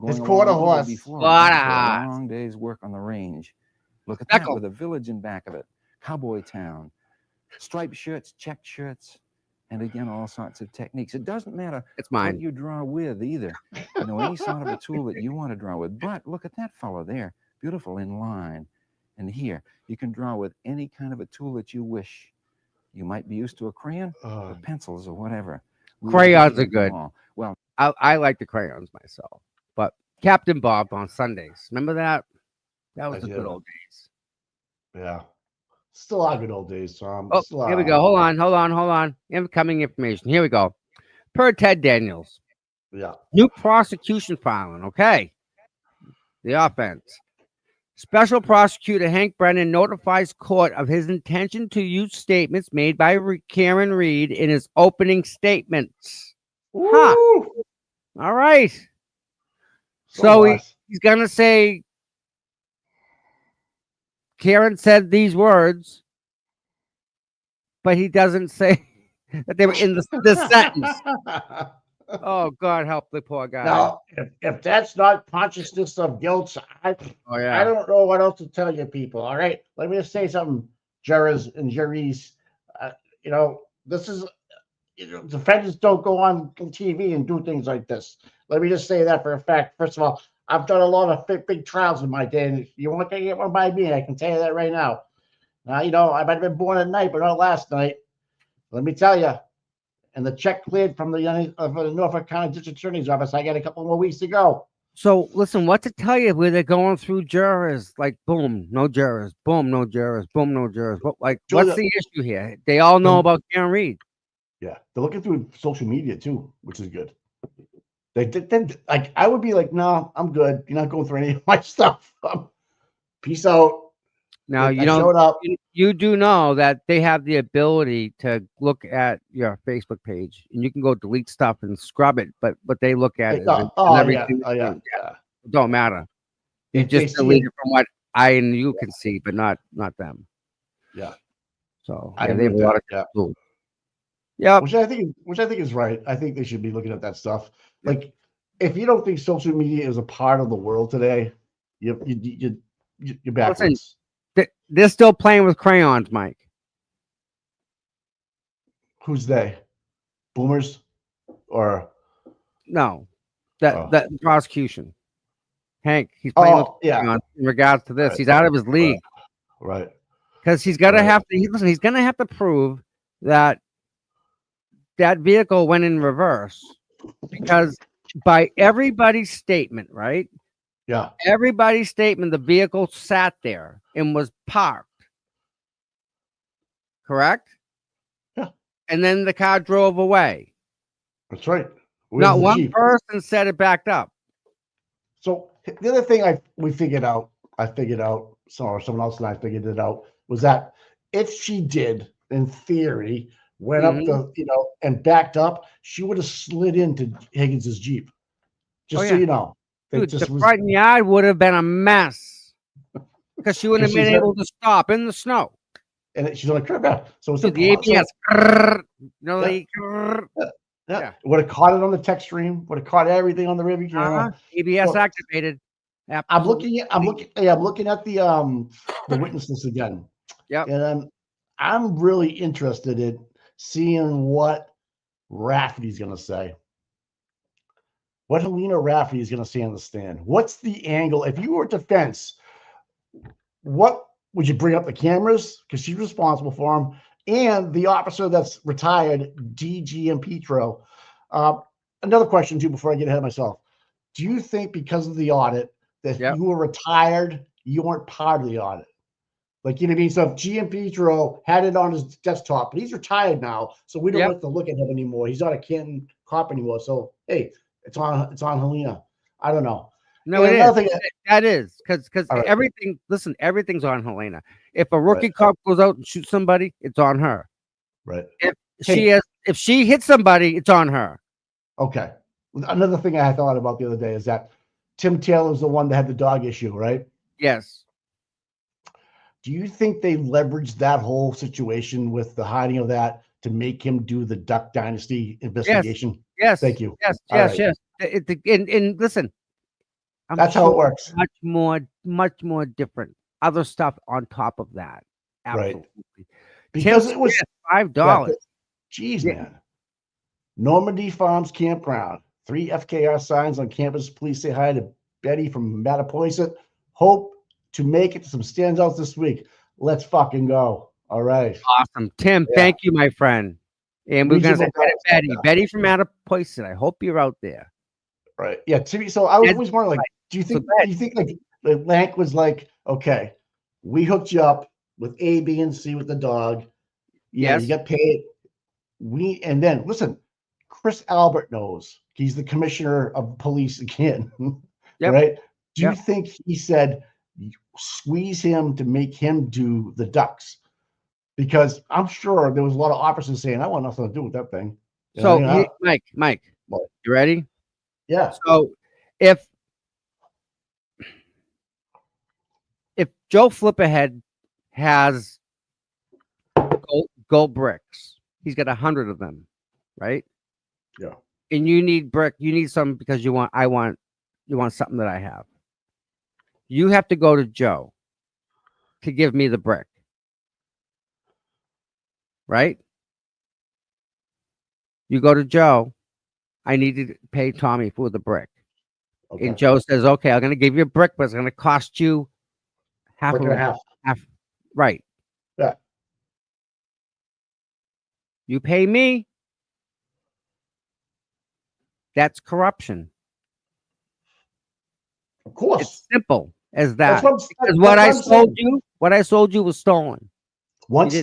His Going quarter along the horse. before Quarter after a horse. long day's work on the range. Look at Speckle. that with a village in back of it. Cowboy town. Striped shirts, checked shirts, and again, all sorts of techniques. It doesn't matter It's what mine. you draw with either. Any sort of a tool that you want to draw with. But look at that fellow there. Beautiful in line. And here, you can draw with any kind of a tool that you wish. You might be used to a crayon or pencils or whatever. Crayons are good. Well, I like the crayons myself. But Captain Bob on Sundays. Remember that? That was I the do. good old days. Yeah. Still our good old days, Tom. Oh, Still here we our- go. Hold on. Incoming information. Here we go. Per Ted Daniels. Yeah. New prosecution filing. Okay. The offense. Special prosecutor Hank Brennan notifies court of his intention to use statements made by Karen Reed in his opening statements. Huh. Woo! All right. So So what? he's going to say Karen said these words, but he doesn't say that they were in the sentence. Oh, God help the poor guy. Now, if that's not consciousness of guilt, I don't know what else to tell you people. All right, let me just say something, jurors and juries. This is defendants don't go on TV and do things like this. Let me just say that for a fact. First of all, I've done a lot of big trials in my day, and if you want to get one by me, I can tell you that right now. Now, I might have been born at night, but not last night. Let me tell you. And the check cleared from the Norfolk County District Attorney's Office. I got a couple more weeks to go. So listen, what to tell you where they're going through jurors, like boom, no jurors, boom, no jurors, boom, no jurors. What's the issue here? They all know about Karen Reed. Yeah, they're looking through social media too, which is good. Like I would be like, no, I'm good. You're not going through any of my stuff. Peace out. Now I showed up. you do know that they have the ability to look at your Facebook page, and you can go delete stuff and scrub it. But what they look at is everything. Yeah. It don't matter. You They just see delete it. it from what I and you can see, but not them. Yeah. So I yeah, they agree have a with lot that, of tools. Yeah. Which I think is right. I think they should be looking at that stuff. Like, if you don't think social media is a part of the world today, you're backwards. They're still playing with crayons, Mike. Who's they? Boomers, or No, that prosecution. Hank, he's playing with crayons in regards to this. Right. He's out of his league. Right. Because he's gonna have to listen. He's gonna have to prove that vehicle went in reverse, because by everybody's statement, right? Yeah. Everybody's statement, the vehicle sat there and was parked. Correct? Yeah. And then the car drove away. That's right. Not one person said it backed up. So the other thing I figured out, someone else and I figured it out, was that if she did, in theory, went up and backed up, she would have slid into Higgins's Jeep. Just so you know. Dude, the front yard would have been a mess, because she wouldn't have been able to stop in the snow. And she's on a curb. Yeah. So it's the ABS. Would have caught it on the text stream. Would have caught everything on the review camera. ABS activated. Absolutely. I'm looking at the witnesses again. Yeah. And I'm really interested in seeing what Rafferty's going to say. What Helena Rafferty is going to say on the stand. What's the angle? If you were defense, what would you bring up? The cameras? Because she's responsible for them. And the officer that's retired, DG and Petro. Another question, too, before I get ahead of myself. Do you think because of the audit that you were retired, you weren't part of the audit? Like, you know what I mean? So if G and Petro had it on his desktop, but he's retired now, so we don't have to look at him anymore. He's not a Canton cop anymore. So, hey, it's on Helena. I don't know. No, and it is. That is because everything. Listen, everything's on Helena. If a rookie cop goes out and shoots somebody, it's on her. Right. If she hits somebody, it's on her. Okay. Another thing I thought about the other day is that Tim Taylor's the one that had the dog issue, right? Yes. Do you think they leveraged that whole situation with the hiding of that to make him do the Duck Dynasty investigation? Yes. Thank you. Yes. And listen, that's how it works. Much more different. Other stuff on top of that. Absolutely. Right. Because it was $5. Jeez, man. Normandy Farms Campground. 3 FKR signs on campus. Please say hi to Betty from Mattapoisett. Hope to make it to some standouts this week. Let's fucking go. All right. Awesome. Tim, thank you, my friend. And we're going to say Betty from Mattapoisett. I hope you're out there. Right. Yeah. So I was always wondering, like, do you think like Lank was like, okay, we hooked you up with A, B, and C with the dog. Yeah, you got paid. And then listen, Chris Albert knows he's the commissioner of police again. Right? Do you think he said squeeze him to make him do the ducks? Because I'm sure there was a lot of officers saying, I want nothing to do with that thing. Mike, you ready? Yeah. So if Joe Flipperhead has gold bricks, he's got 100 of them, right? Yeah. And you need some because you want something that I have. You have to go to Joe to give me the brick. Right? You go to Joe, I need to pay Tommy for the brick. Okay. And Joe says, okay, I'm going to give you a brick, but it's going to cost you half. Right. Yeah. You pay me. That's corruption. Of course. It's simple as that. What I sold you was stolen. Once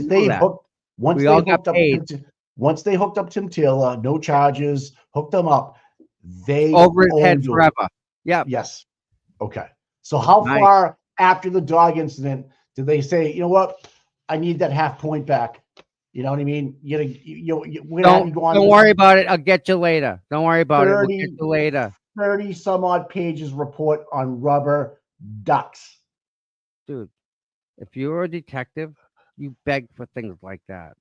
they hooked up Tim Taylor, no charges, hooked them up. They Over his head owned you. forever. Yep. Yes. Okay. So how Nice. far after the dog incident did they say, you know what? I need that half point back. You know what I mean? We're gonna have you go on Don't this worry about it. I'll get you later. Don't worry about it. We'll 30 get you later. 30 some odd pages report on rubber ducks. Dude, if you're a detective, you beg for things like that.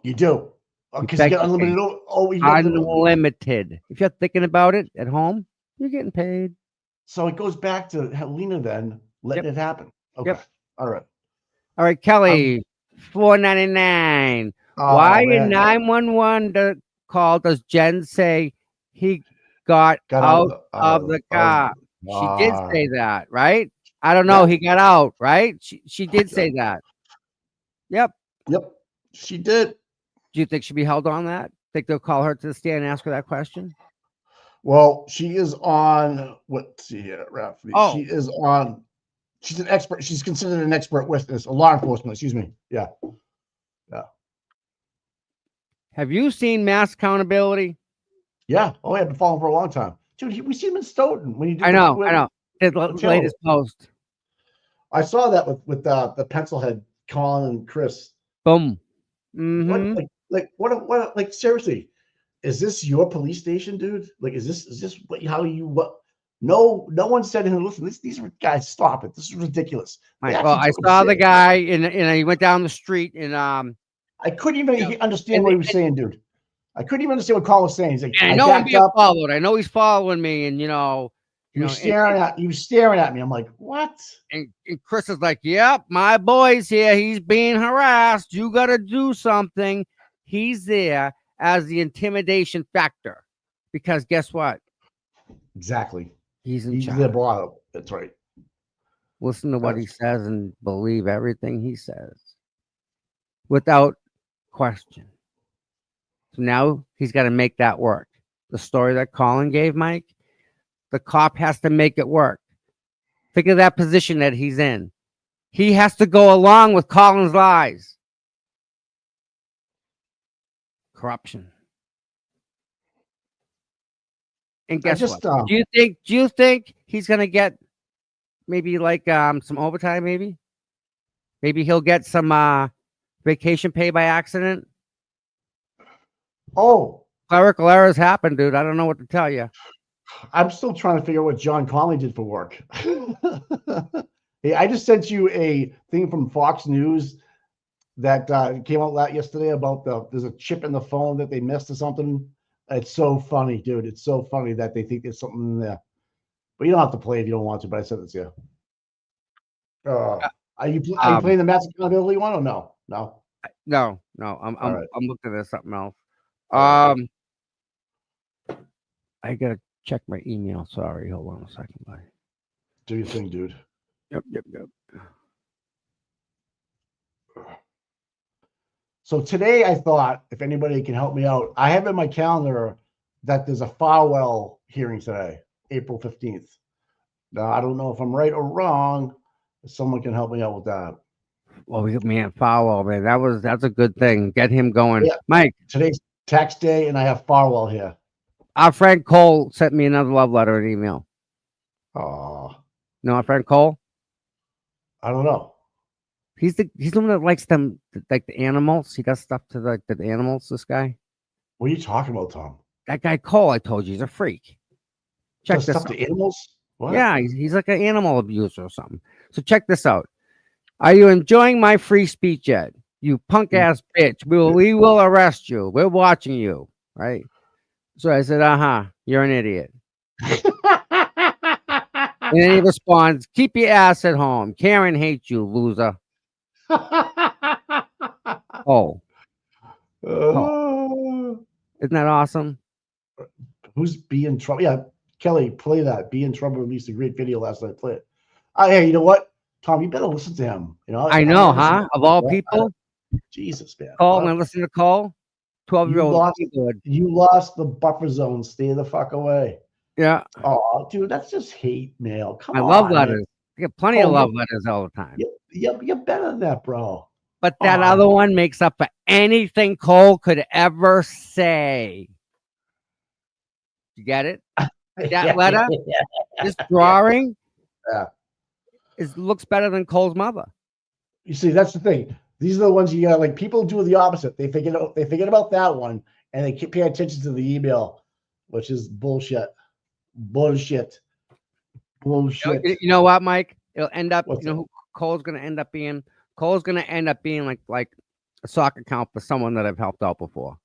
You do. Because you beg get for unlimited. things. Oh, you get unlimited. Unlimited. If you're thinking about it at home, you're getting paid. So it goes back to Helena then letting it happen. Okay. Yep. All right. All right, Kelly, $4.99. Oh, Why in man. 911 call does Jen say he got out of the car? She did say that, right? I don't know. Yep. He got out, right? She did say that. Yep. Yep. She did. Do you think she'll be held on that? Think they'll call her to the stand and ask her that question? Well, she is on. Let's see here, Ralph. Oh. She is on. She's an expert. She's considered an expert witness, a law enforcement. Excuse me. Yeah. Yeah. Have you seen Mass Accountability? Yeah. Oh, I've been following for a long time, dude. We see him in Stoughton when he did. I know. His latest post. I saw that with the pencil head, Colin and Chris. Boom. Mm-hmm. What? Like seriously, is this your police station, dude? Like, is this how you what? No one said to him, listen, these are guys, stop it. This is ridiculous. Right. Well, I saw the guy and he went down the street and I couldn't even understand what he was saying, dude. I couldn't even understand what Colin was saying. He's like, I know I'm being followed. I know he's following me, and he was staring at me. I'm like, what? And Chris is like, yep, my boy's here. He's being harassed. You got to do something. He's there as the intimidation factor. Because guess what? Exactly. He's in He's charge. the bottom. That's right. Listen to what he says and believe everything he says without question. So now he's got to make that work. The story that Colin gave, Mike, the cop has to make it work. Think of that position that he's in. He has to go along with Colin's lies. Corruption. And guess what? Do you think he's gonna get maybe like some overtime? Maybe he'll get some vacation pay by accident. Oh, clerical errors happen, dude. I don't know what to tell you. I'm still trying to figure out what John Conley did for work. Hey, I just sent you a thing from Fox News that came out yesterday about there's a chip in the phone that they missed or something. It's so funny, dude. It's so funny that they think there's something in there. But you don't have to play if you don't want to, but I said it's you. Are you playing the Mass Accountability one or no? No. No. I'm right. I'm looking at something else. Right. I gotta check my email. Sorry, hold on a second. Bye. Do your thing, dude. Yep. So today I thought, if anybody can help me out, I have in my calendar that there's a Farwell hearing today, April 15th. Now, I don't know if I'm right or wrong. If someone can help me out with that. Well, Farwell, man. That's a good thing. Get him going. Yeah. Mike. Today's tax day, and I have Farwell here. Our friend Cole sent me another love letter and email. Oh. No, our friend Cole? I don't know. He's the one that likes them, like the animals. He does stuff to the animals, this guy. What are you talking about, Tom? That guy Cole, I told you, he's a freak. Check does this stuff out. to animals? What? Yeah, he's like an animal abuser or something. So check this out. Are you enjoying my free speech yet? You punk ass bitch. We will arrest you. We're watching you. Right? So I said, you're an idiot. And then he responds, keep your ass at home. Karen hates you, loser. Oh. Isn't that awesome? Who's Be in Trouble? Yeah, Kelly, play that. Be in Trouble released a great video last night. Play it. Hey, you know what? Tom, you better listen to him. You know, I know, huh? Of all people. Jesus, man. Cole, and listen to Cole. 12-year-old. You lost the buffer zone. Stay the fuck away. Yeah. Oh, dude, that's just hate mail. Come on. I love letters. I get plenty of love letters all the time. You're better than that, bro. But that other one makes up for anything Cole could ever say. You get it? That Yeah, letter, yeah, this drawing yeah. looks better than Cole's mother. You see, that's the thing. These are the ones you got. Like people do the opposite. They forget about that one, and they keep paying attention to the email, which is bullshit. Bullshit. Bullshit. You know what, Mike? It'll end up. What's You know who Cole's gonna end up being? Cole's gonna end up being like a sock account for someone that I've helped out before.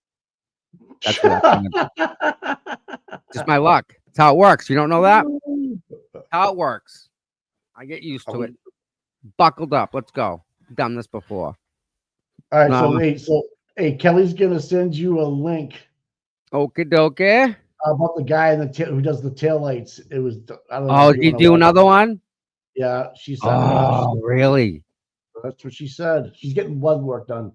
That's what that's gonna be. Just my luck. That's how it works. You don't know that? How it works. I get used to it. Buckled up. Let's go. Done this before. All right, hey, Kelly's gonna send you a link Okay, dokie. about the guy in the who does the taillights. It was I don't know. Oh, if did you wanna do watch another one? it. Yeah, she said. Yeah, Oh, really? that's what she said. She's getting blood work done.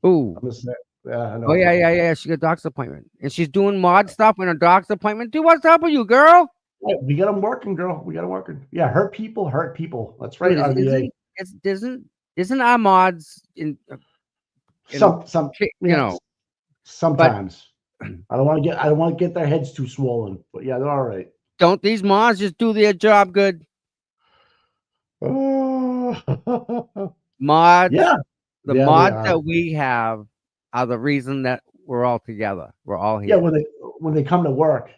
Ooh. I'm just saying. Yeah, I know. Oh, yeah. She got a doctor's appointment. And she's doing mod stuff in a doctor's appointment. Dude, what's up with you, girl? Yeah, we got them working, girl. We got them working. Yeah, hurt people. That's right. Dude, RVA. isn't our mods in Some you know, sometimes. I don't want to get their heads too swollen, but yeah, they're all right. don't these mods just do their job good? Mods, Yeah. the Yeah, they mods are. that we have are the reason that we're all together. We're all Yeah, here. when they come to work.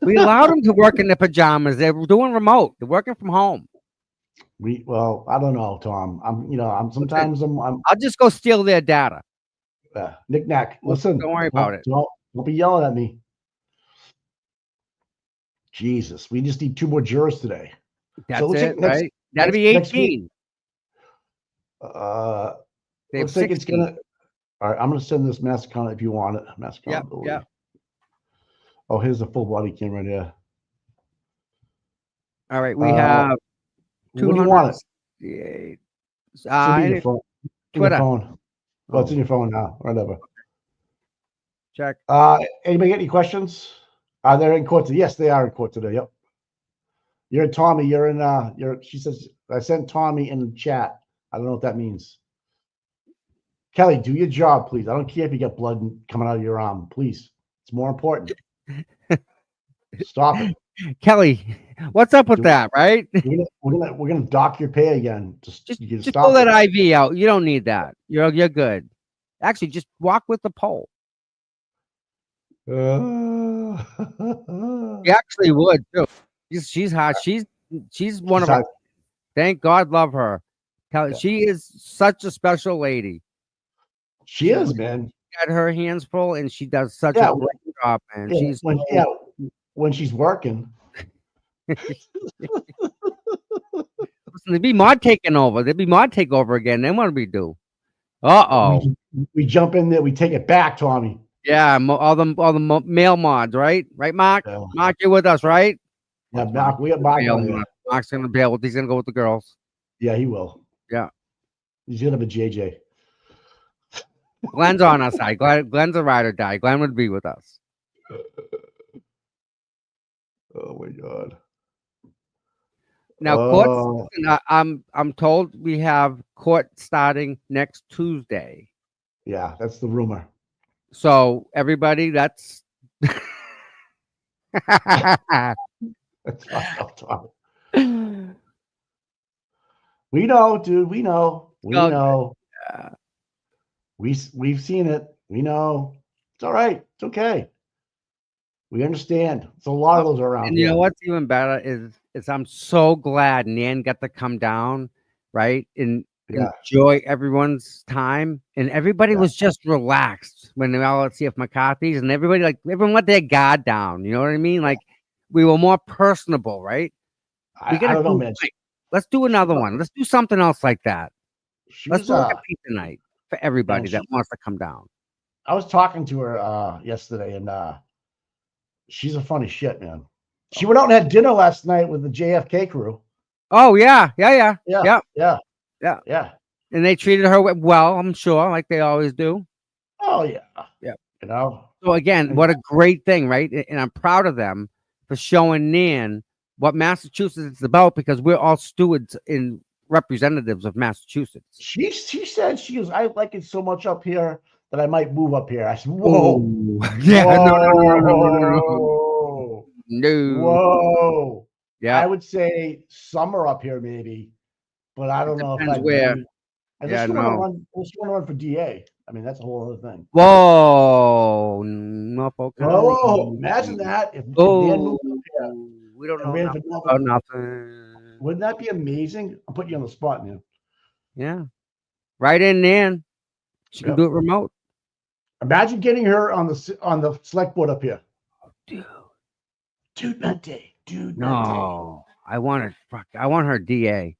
We allowed them to work in their pajamas. They're doing remote. They're working from home. Well, I don't know, Tom. I'll just go steal their data. knick-knack. Listen, Don't worry about it. Don't be yelling at me. Jesus, we just need 2 more jurors today. That's looks it, like right? That'll be next week- 18. They have Looks like it's 16. gonna. All right, I'm gonna send this mass account if you want it. Mass Yep, accountability. yep. Oh, here's a full body camera there. All right, we have What do you want it? 268. It's gonna be in your phone. Twitter. Well, it's in your phone now. Whatever. Check. Anybody get any questions? Are they in court today? Yes, they are in court today. Yep. You're in Tommy. You're in. She says I sent Tommy in the chat. I don't know what that means. Kelly, do your job, please. I don't care if you get blood coming out of your arm. Please, it's more important. Stop it. Kelly, what's up with that, right? We're gonna dock your pay again. Just pull that IV out. You don't need that. You're good. Actually, just walk with the pole. You actually would too. She's hot. She's one of our. Thank God, love her. Yeah. She is such a special lady. She is, man. Got her hands full, and she does such a great job, man. Yeah, when she's working. Listen, there'd be mod taking over. There'd be mod takeover again. Then what do we do? We jump in there. We take it back, Tommy. Yeah, all the male mods, right? Right, Mark? Yeah. Mark, you're with us, right? Yeah, Mark. We got Mark. Mark's gonna be able. He's gonna go with the girls. Yeah, he will. Yeah. He's gonna have a JJ. Glenn's on our side. Glenn's a ride or die. Glenn would be with us. Oh my God. Now, court. I'm told we have court starting next Tuesday. Yeah, that's the rumor. So everybody, that's. That's fucked up, Tommy. We know, dude. We know. We know. We've seen it. We know. It's all right. It's okay. We understand. It's a lot of those around. And you know what's even better is I'm so glad Nan got to come down, right? And enjoy everyone's time. And everybody was just relaxed when they were all at CF McCarthy's, and everyone let their guard down. You know what I mean? Like we were more personable, right? I don't know, man. Let's do another one. Let's do something else like that. Let's do like a pizza night for everybody that wants to come down. I was talking to her yesterday, and she's a funny shit, man. She went out and had dinner last night with the JFK crew. Oh yeah. And they treated her well, I'm sure, like they always do. Oh yeah. You know. So again, what a great thing, right? And I'm proud of them for showing Nan what Massachusetts is about, because we're all stewards and representatives of Massachusetts. She said I like it so much up here that I might move up here. I said, whoa. Ooh. Yeah, Whoa. no. Whoa. Yeah, I would say summer up here, maybe, but I don't know if depends I'd where. be. Yeah, Unless you want to no. run, unless you want to run for DA. I mean, that's a whole other thing. Whoa, Norfolk County. Whoa, imagine that if Dan Oh, moved up here we don't and know ran nothing for Norfolk. about nothing. Wouldn't that be amazing? I'll put you on the spot, man. Yeah, right in, Nan. She can Yep. do it remote. Imagine getting her on the select board up here. Dude, Mente. Dude, Mente. No, I want her. Fuck, I want her DA.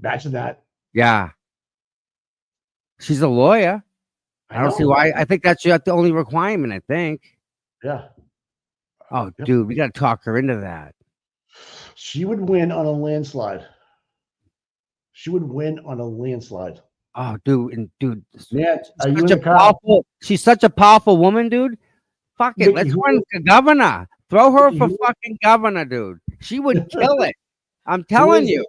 Imagine that. Yeah, she's a lawyer. I don't see know. why. I think that's the only requirement. I think. Yeah. Oh, Yep. dude, we got to talk her into that. She would win on a landslide. She would win on a landslide. Oh, dude, and dude, Man, are you in such the a car? powerful. She's such a powerful woman, dude. Fuck it, Mickey, let's who run is- for governor. Throw her Mickey, for who- fucking governor, dude. She would kill it. I'm Who telling is you. it?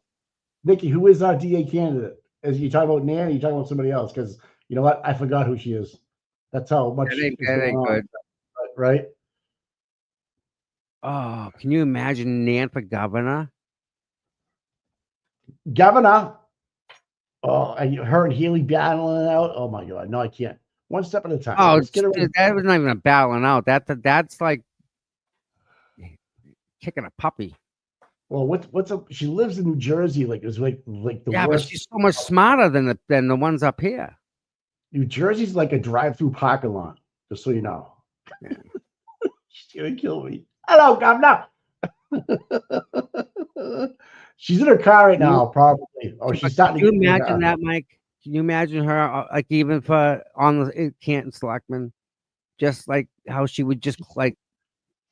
Nikki, who is our DA candidate? Is you talking about Nan or you talking about somebody else? Because you know what? I forgot who she is. That's how much That ain't, is that going ain't on, good. right? Oh, can you imagine Nan for governor? Governor. Oh, and her and Healy battling it out. Oh my God. No, I can't. One step at a time. Oh, Let's get her. that was not even a battling out. That's like kicking a puppy. Well, what's up? She lives in New Jersey. Like it's like the Yeah, but worst. she's so much smarter than the ones up here. New Jersey's like a drive-through parking lot. Just so you know. Yeah. She's gonna kill me. Hello, Governor. She's in her car right now, probably. Or she's starting Can to you get in her imagine car. that, Mike? Can you imagine her like even for on the Canton Selectmen, just like how she would just like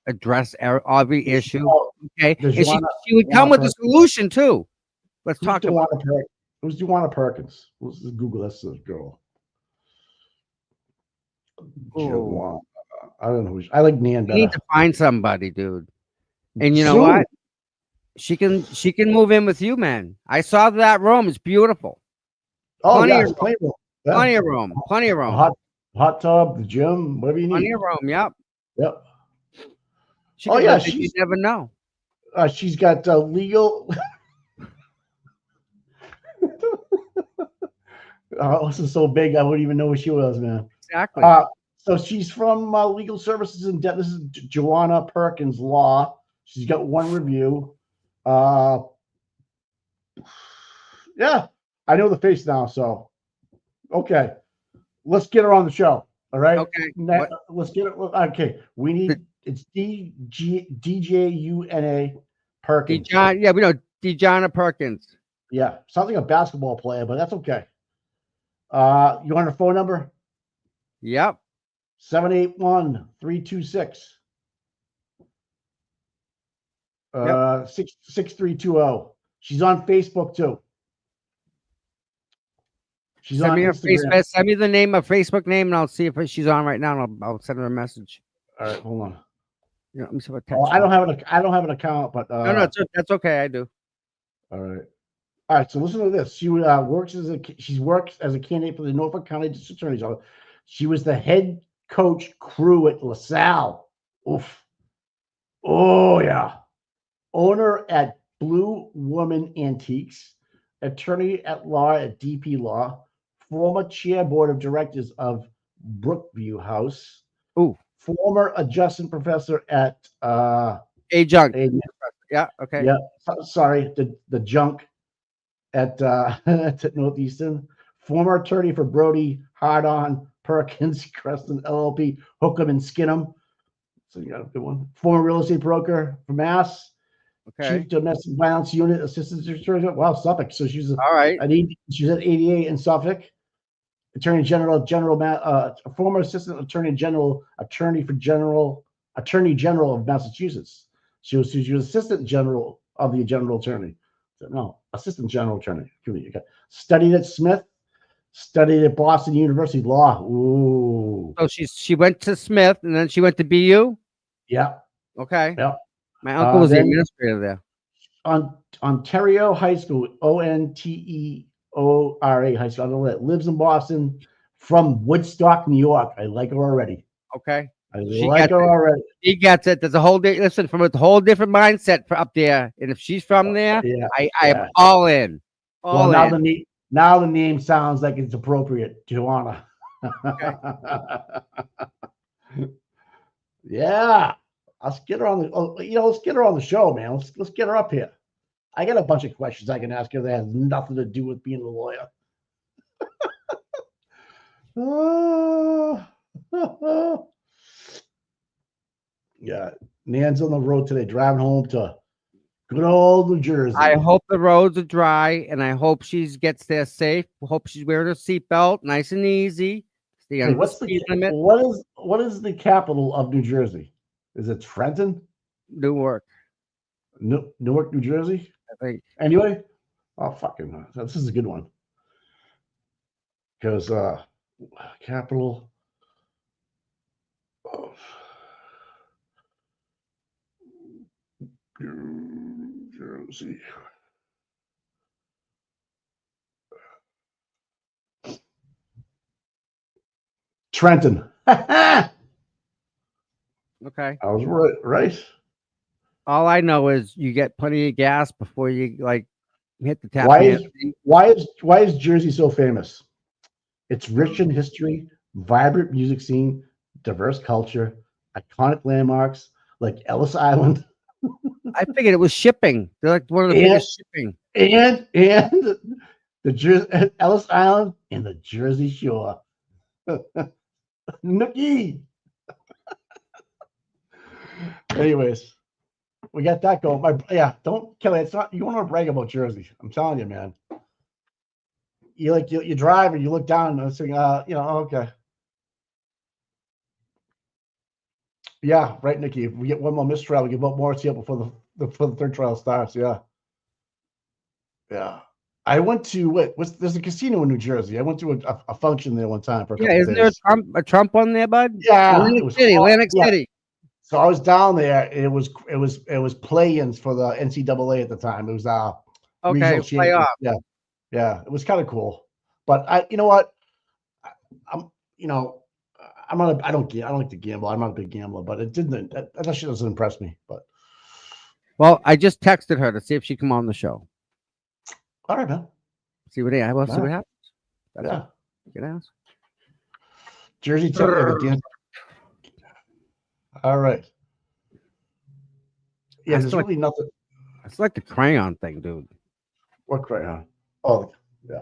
address every issue? Okay, Does and Joanna- she would come with a Perkins- solution too. Let's Who's talk about. Who's Joanna Perkins? Let's just Google this girl. Joanna. I don't know. I like Nan We better. need to find somebody, dude. And you know Soon. what? She can move in with you, man. I saw that room. It's beautiful. Oh, plenty yeah, of it's plenty of room. Yeah. Plenty of room. Plenty of A room. hot tub, the gym, whatever you need. Plenty of room. Yep. Yep. She Oh, could yeah, live there, you never know. She's got legal. Oh, this is so big. I wouldn't even know who she was, man. Exactly. So she's from Legal Services in This is Joanna Perkins Law. She's got one review. Yeah, I know the face now. So, okay, let's get her on the show. All right. Okay. Let's get it. Okay, we need it's DJUNA Perkins. Yeah, we know Dejana Perkins. Yeah, sounds like a basketball player, but that's okay. You want her phone number? Yep. 781-326. 6320. She's on Facebook too. She's Send on me her Instagram. Facebook. Send me the name, her Facebook name, and I'll see if she's on right now. And I'll send her a message. All right, hold on. Yeah, let me see what Oh, I don't have an account, but no, that's okay. I do. All right. So listen to this. She works she's worked as a candidate for the Norfolk County District Attorney's Office. She was the head coach crew at LaSalle. Oof. Oh yeah. Owner at Blue Woman Antiques, attorney at law at DP Law, former chair board of directors of Brookview House. Ooh. Former adjunct professor at Adjunct. Yeah. Okay. Yeah. Sorry, the junk at at Northeastern. Former attorney for Brody, Hardon, Perkins, Creston, LLP, Hookham and Skinham. So you got a good one. Former real estate broker for Mass. Okay. Chief domestic violence unit assistant attorney. Wow, Suffolk. So she's All right. she's at 88 in Suffolk. Attorney General, former assistant attorney general, attorney general of Massachusetts. She was assistant general of the general attorney. No, assistant general attorney. Studied at Smith, studied at Boston University Law. Ooh. So she went to Smith and then she went to BU. Yeah. Okay. Yeah. My uncle was the then- administrator there. Ontario High School, ONTEORA High School. I don't know that. Lives in Boston. from Woodstock, New York. I like her already. Okay. I She like gets her it. already. He gets it. There's a whole listen from a whole different mindset for up there. And if she's from there, Yeah. I am Yeah. all in. All Well, in. now the name sounds like it's appropriate, Joanna. Okay. Yeah. Let's get her on the. Let's get her on the show, man. Let's get her up here. I got a bunch of questions I can ask her that has nothing to do with being a lawyer. Yeah, Nan's on the road today, driving home to good old New Jersey. I hope the roads are dry, and I hope she gets there safe. Hope she's wearing her seatbelt, nice and easy. Stay Hey, under the what's speed limit. what is the capital of New Jersey? Is it Trenton? Newark, Newark, New Jersey? I think. Anyway, oh fucking, this is a good one. Because capital of New Jersey. Trenton. I Okay. was right. All I know is you get plenty of gas before you like hit the tap. Why is Jersey so famous? It's rich in history, vibrant music scene, diverse culture, iconic landmarks like Ellis Island, I figured it was shipping. They're like one of the biggest shipping. and the Ellis Island and the Jersey Shore. Nookie. Anyways, we got that going. Don't Kelly. It's not. You don't want to brag about Jersey. I'm telling you, man. You drive and you look down and it's like, okay. Yeah, right, Nikki. If we get one more mistrial, we get more seal before the third trial starts. Yeah. I went to there's a casino in New Jersey. I went to a function there one time for a couple Isn't days. there a Trump one there, bud? Yeah, Atlantic City. So I was down there. It was play-ins for the NCAA at the time. It was regional playoff. Yeah, it was kind of cool. But I don't like to gamble. I'm not a big gambler, but that shit doesn't impress me. But well, I just texted her to see if she come on the show. All right, man. See what happens. Yeah. You can ask. Jersey Tech. All right. Yeah, there's really nothing. It's like the crayon thing, dude. What crayon? Oh, yeah.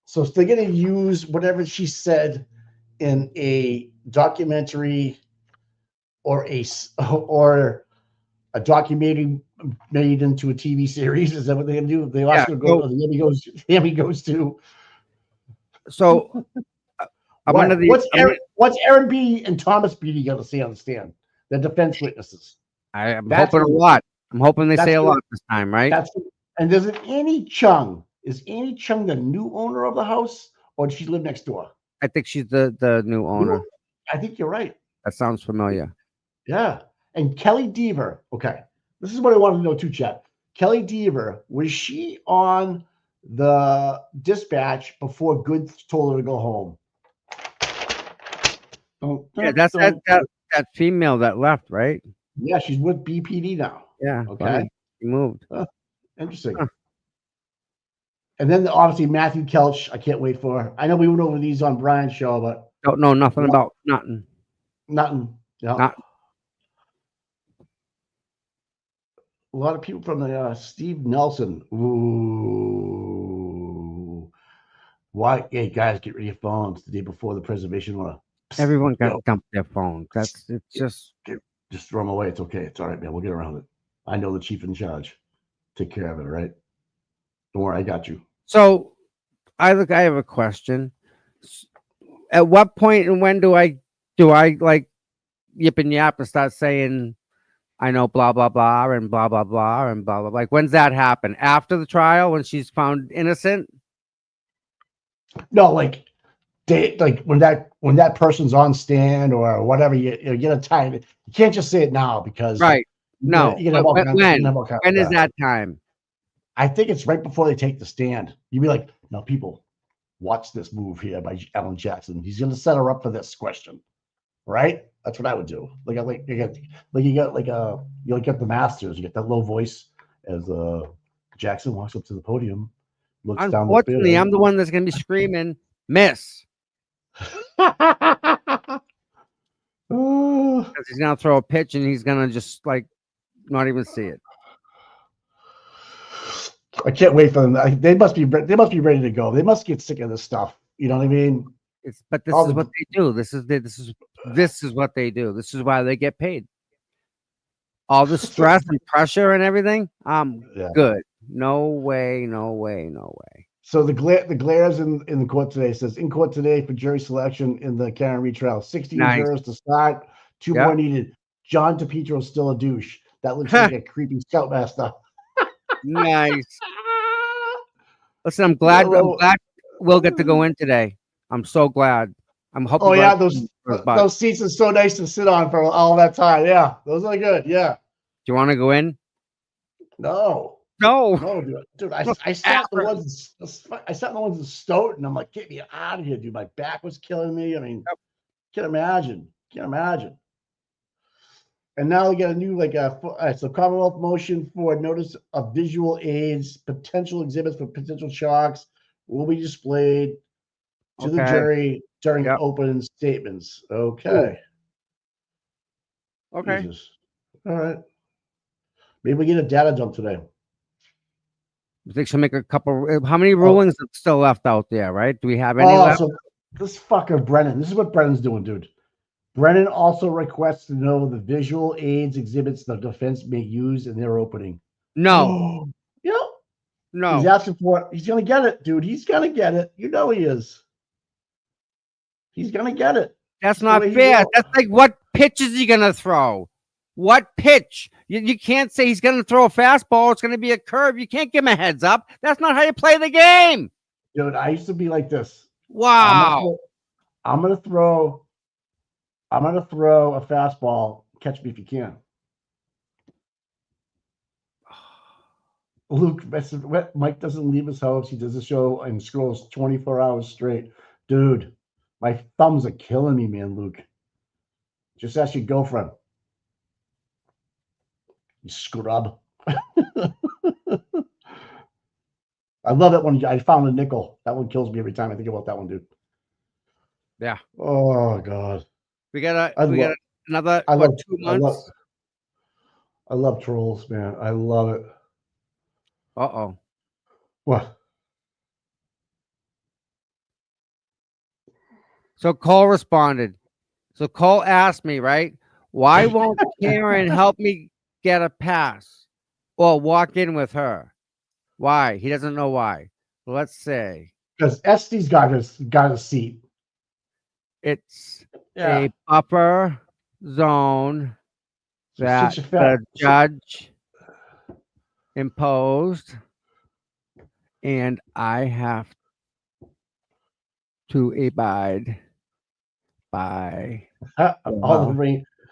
So they're going to use whatever she said in a documentary or a documentary made into a TV series. Is that what they're going to do? They also go. The Emmy goes to. So, what's Aaron Beatty and Thomas Beatty going to say on the stand? The defense witnesses. I'm hoping a lot. I'm hoping they say a lot this time, right? And there's an Annie Chung. Is Annie Chung the new owner of the house, or does she live next door? I think she's the new owner. I think you're right. That sounds familiar. Yeah. And Kelly Deaver. Okay. This is what I wanted to know too, Chet. Kelly Deaver, was she on the dispatch before Good told her to go home? Yeah, that's that female that left, right? Yeah, she's with BPD now. Yeah. Okay. Funny. She moved. Interesting. Huh. And then obviously Matthew Kelch, I can't wait for her. I know we went over these on Brian's show, but don't know nothing about nothing. Nothing. Yeah. Not. A lot of people from the Steve Nelson. Ooh. Why? Hey guys, get rid of your phones the day before the preservation order. Everyone got dumped their phones. Just throw them away. It's okay. It's all right, man. We'll get around it. I know the chief in charge. Take care of it, all right? Don't worry, I got you. So I have a question. At what point and when do I like yip and yap and start saying I know blah blah blah and blah blah blah and blah blah blah? Like when's that happen? After the trial when she's found innocent? No, like when that person's on stand or whatever, you get a time. You can't just say it now because right. No. When is that time? I think it's right before they take the stand. You'd be like, no, people, Watch this move here by Alan Jackson. He's going to set her up for this question, right? That's what I would do. You get the Masters. You get that low voice as Jackson walks up to the podium, looks down the Unfortunately, I'm the one that's going to be screaming, miss. Because he's going to throw a pitch and he's going to just like not even see it. I can't wait for them. They must be ready to go. They must get sick of this stuff. You know what I mean? But this is what they do. This is what they do. This is why they get paid. All the stress and pressure and everything. Good. No way. So the glares in the court today says in court today for jury selection in the Karen retrial. 16 jurors to start. 2 more needed. John DePietro is still a douche. That looks like a creepy scoutmaster. Nice. Listen, I'm glad we'll get to go in today. I'm so glad. I'm hoping. Oh yeah, those seats are so nice to sit on for all that time. Yeah, those are good. Yeah. Do you want to go in? No, dude. I sat in the ones. I sat in the ones in Stoughton. I'm like, get me out of here, dude. My back was killing me. I mean, can't imagine. And now we got a new it's a Commonwealth motion for notice of visual aids, potential exhibits for potential sharks will be displayed to the jury during open statements. Okay. Jesus. All right. Maybe we get a data dump today. You think she'll make a couple? How many rulings are still left out there? Right? Do we have any left? So this fucker Brennan. This is what Brennan's doing, dude. Brennan also requests to know the visual aids exhibits the defense may use in their opening. No. Yep. No. He's asking for it. He's going to get it, dude. He's going to get it. You know he is. He's going to get it. That's not fair. That's like, what pitch is he going to throw? What pitch? You can't say he's going to throw a fastball. It's going to be a curve. You can't give him a heads up. That's not how you play the game. Dude, I used to be like this. Wow. I'm going to throw a fastball. Catch me if you can. Luke, Mike doesn't leave his house. He does a show and scrolls 24 hours straight. Dude, my thumbs are killing me, man, Luke. Just ask your girlfriend. You scrub. I love it when I found a nickel. That one kills me every time I think about that one, dude. Yeah. Oh, God. We got another 2 months. I love trolls, man. I love it. Uh-oh. What? So Cole responded. So Cole asked me, right? Why won't Karen help me get a pass or walk in with her? Why? He doesn't know why. Let's say. Because Este's got a seat. It's a buffer zone that the judge imposed, and I have to abide by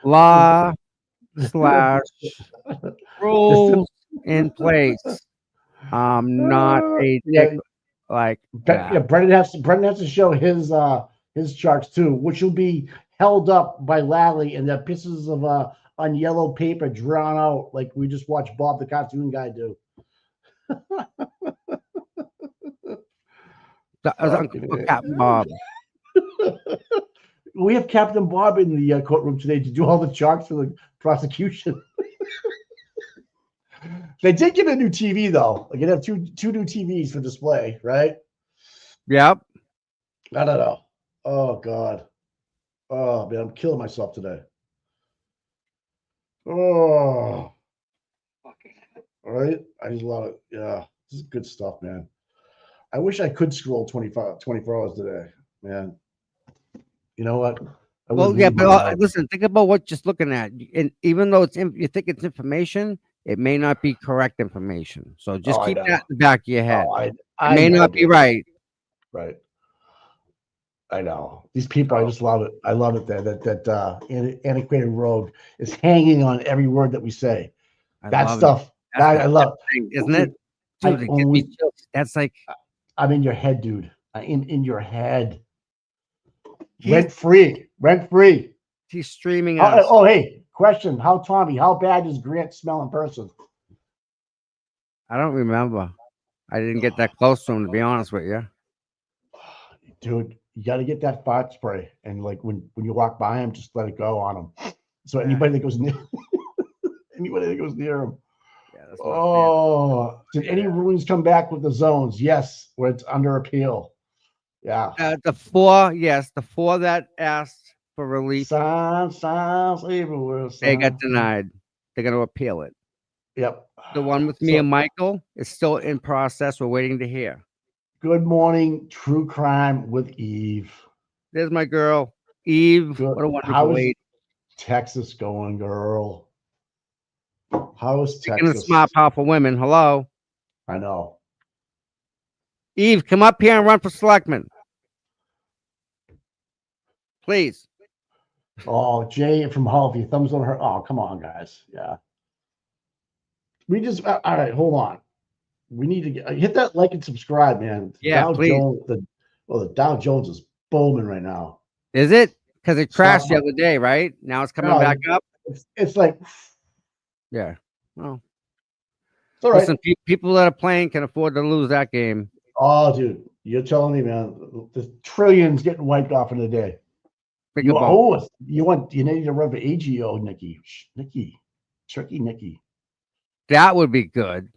law / rules in place. I'm not a dick like that. Yeah, Brendan has to show his charts too, which will be held up by Lally and the pieces of on yellow paper drawn out like we just watched Bob the cartoon guy do. Captain Bob. We have Captain Bob in the courtroom today to do all the charts for the prosecution. They did get a new TV though. Like, they have two new TVs for display, right? Yep. I don't know. Oh God. Oh man, I'm killing myself today. Oh. All right. I just love it. Yeah. This is good stuff, man. I wish I could scroll 24 hours today, man. You know what? Well, yeah, but listen, think about what you're looking at. And even though you think it's information, it may not be correct information. So just keep that in the back of your head. It may not be right. Right. I know. These people, I just love it. I love it that antiquated rogue is hanging on every word that we say. That stuff. I love it. Isn't it? Dude, it gives me chills. That's like, I'm in your head, dude. in your head. He's- Rent free. He's streaming Oh, us. oh, hey, question. How bad does Grant smell in person? I don't remember. I didn't get that close to him, to be honest with you. Dude, you got to get that fart spray. And like when you walk by him, just let it go on him. So anybody that goes near him. Yeah, that's not fair. Oh, did any rulings come back with the zones? Yes, where it's under appeal. Yeah. The four that asked for relief, Signs everywhere. they got signs. denied. They're going to appeal it. Yep. The one with me and Michael is still in process. We're waiting to hear. Good morning, true crime with Eve. There's my girl, Eve. Good. What a wonderful How is lady. Texas going, girl? How is Speaking of Texas? smart, powerful women, hello. I know. Eve, come up here and run for selectman. Please. Oh, Jay from Halvey, thumbs on her. Oh, come on, guys. Yeah. We just all right. Hold on. We need to hit that like and subscribe, man. Yeah, please. Jones. The Dow Jones is booming right now. Is it? Because it crashed Stop. the other day, right? Now it's coming No, back up. It's like Yeah. Well, it's all right. listen, people that are playing can afford to lose that game. Oh, dude, you're telling me, man, the trillions getting wiped off in a day. Think You, about you need to rub the AGO, Nikki, tricky Nikki, that would be good.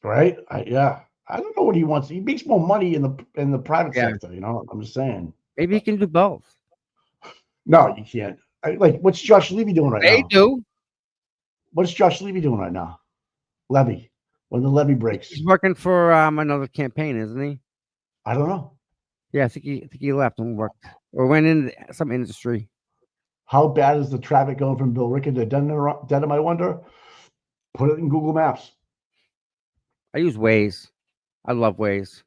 right? Yeah, I don't know what he wants. He makes more money in the private Yeah. sector. You know, I'm just saying. Maybe you can do both. No, you can't. What's Josh Levy doing right They now? do. What's Josh Levy doing right now? Levy, when the levy breaks. He's working for another campaign, isn't he? I don't know. Yeah, I think he left and worked or went into some industry. How bad is the traffic going from Billerica to Dedham, I wonder? Put it in Google Maps. I use Waze. I love Waze.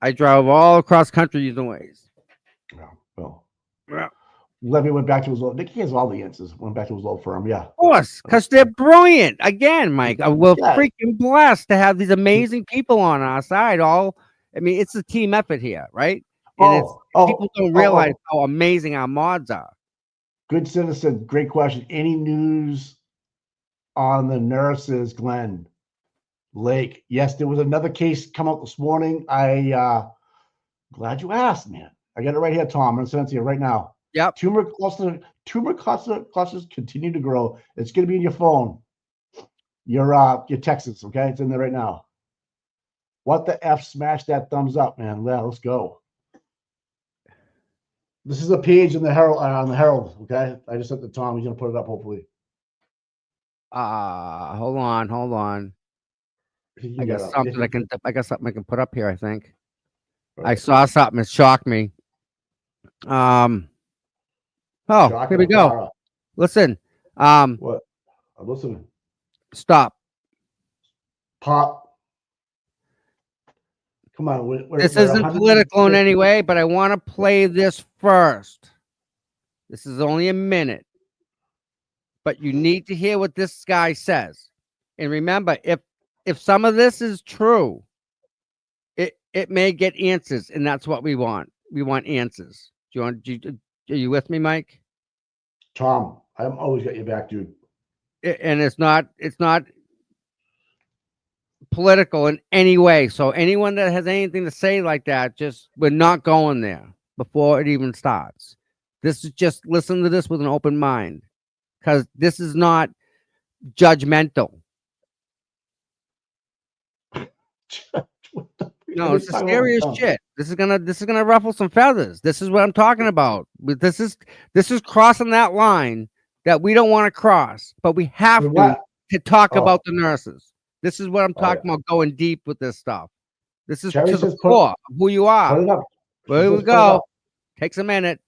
I drove all across country using Waze. Yeah, well. Yeah. Levy went back to his old. Nicky has all the answers. Went back to his old firm. Yeah. Of course, because they're brilliant. Again, Mike, we're Yeah. freaking blessed to have these amazing people on our side. It's a team effort here, right? And people don't realize how amazing our mods are. Good citizen. Great question. Any news on the nurses, Glenn Lake? Yes, there was another case come out this morning. Glad you asked, man. I got it right here, Tom. I'm going to send it to you right now. Yep. Tumor clusters continue to grow. It's going to be in your phone. Your Texas, okay? It's in there right now. What the F? Smash that thumbs up, man. Yeah, let's go. This is a page in the Herald on the Herald, okay? I just sent it to Tom. He's gonna put it up, hopefully. Hold on. I got something I can put up here, I think. Right. I saw something that shocked me. Here we go. Sarah. Listen. What? I'm listening. Stop. Pop. Come on. This isn't political in any way, but I want to play this first. This is only a minute. But you need to hear what this guy says. And remember, if some of this is true, it may get answers, and that's what we want. We want answers. Are you with me, Mike? Tom, I'm always got your back, dude. And it's not political in any way. So anyone that has anything to say like that, we're not going there before it even starts. This is just listen to this with an open mind, because this is not judgmental. No, it's the scariest shit. This is gonna ruffle some feathers. This is what I'm talking about. This is crossing that line that we don't want to cross, but we have to talk about the nurses. This is what I'm talking about, going deep with this stuff. This is to the core of who you are. Here we go. Takes a minute.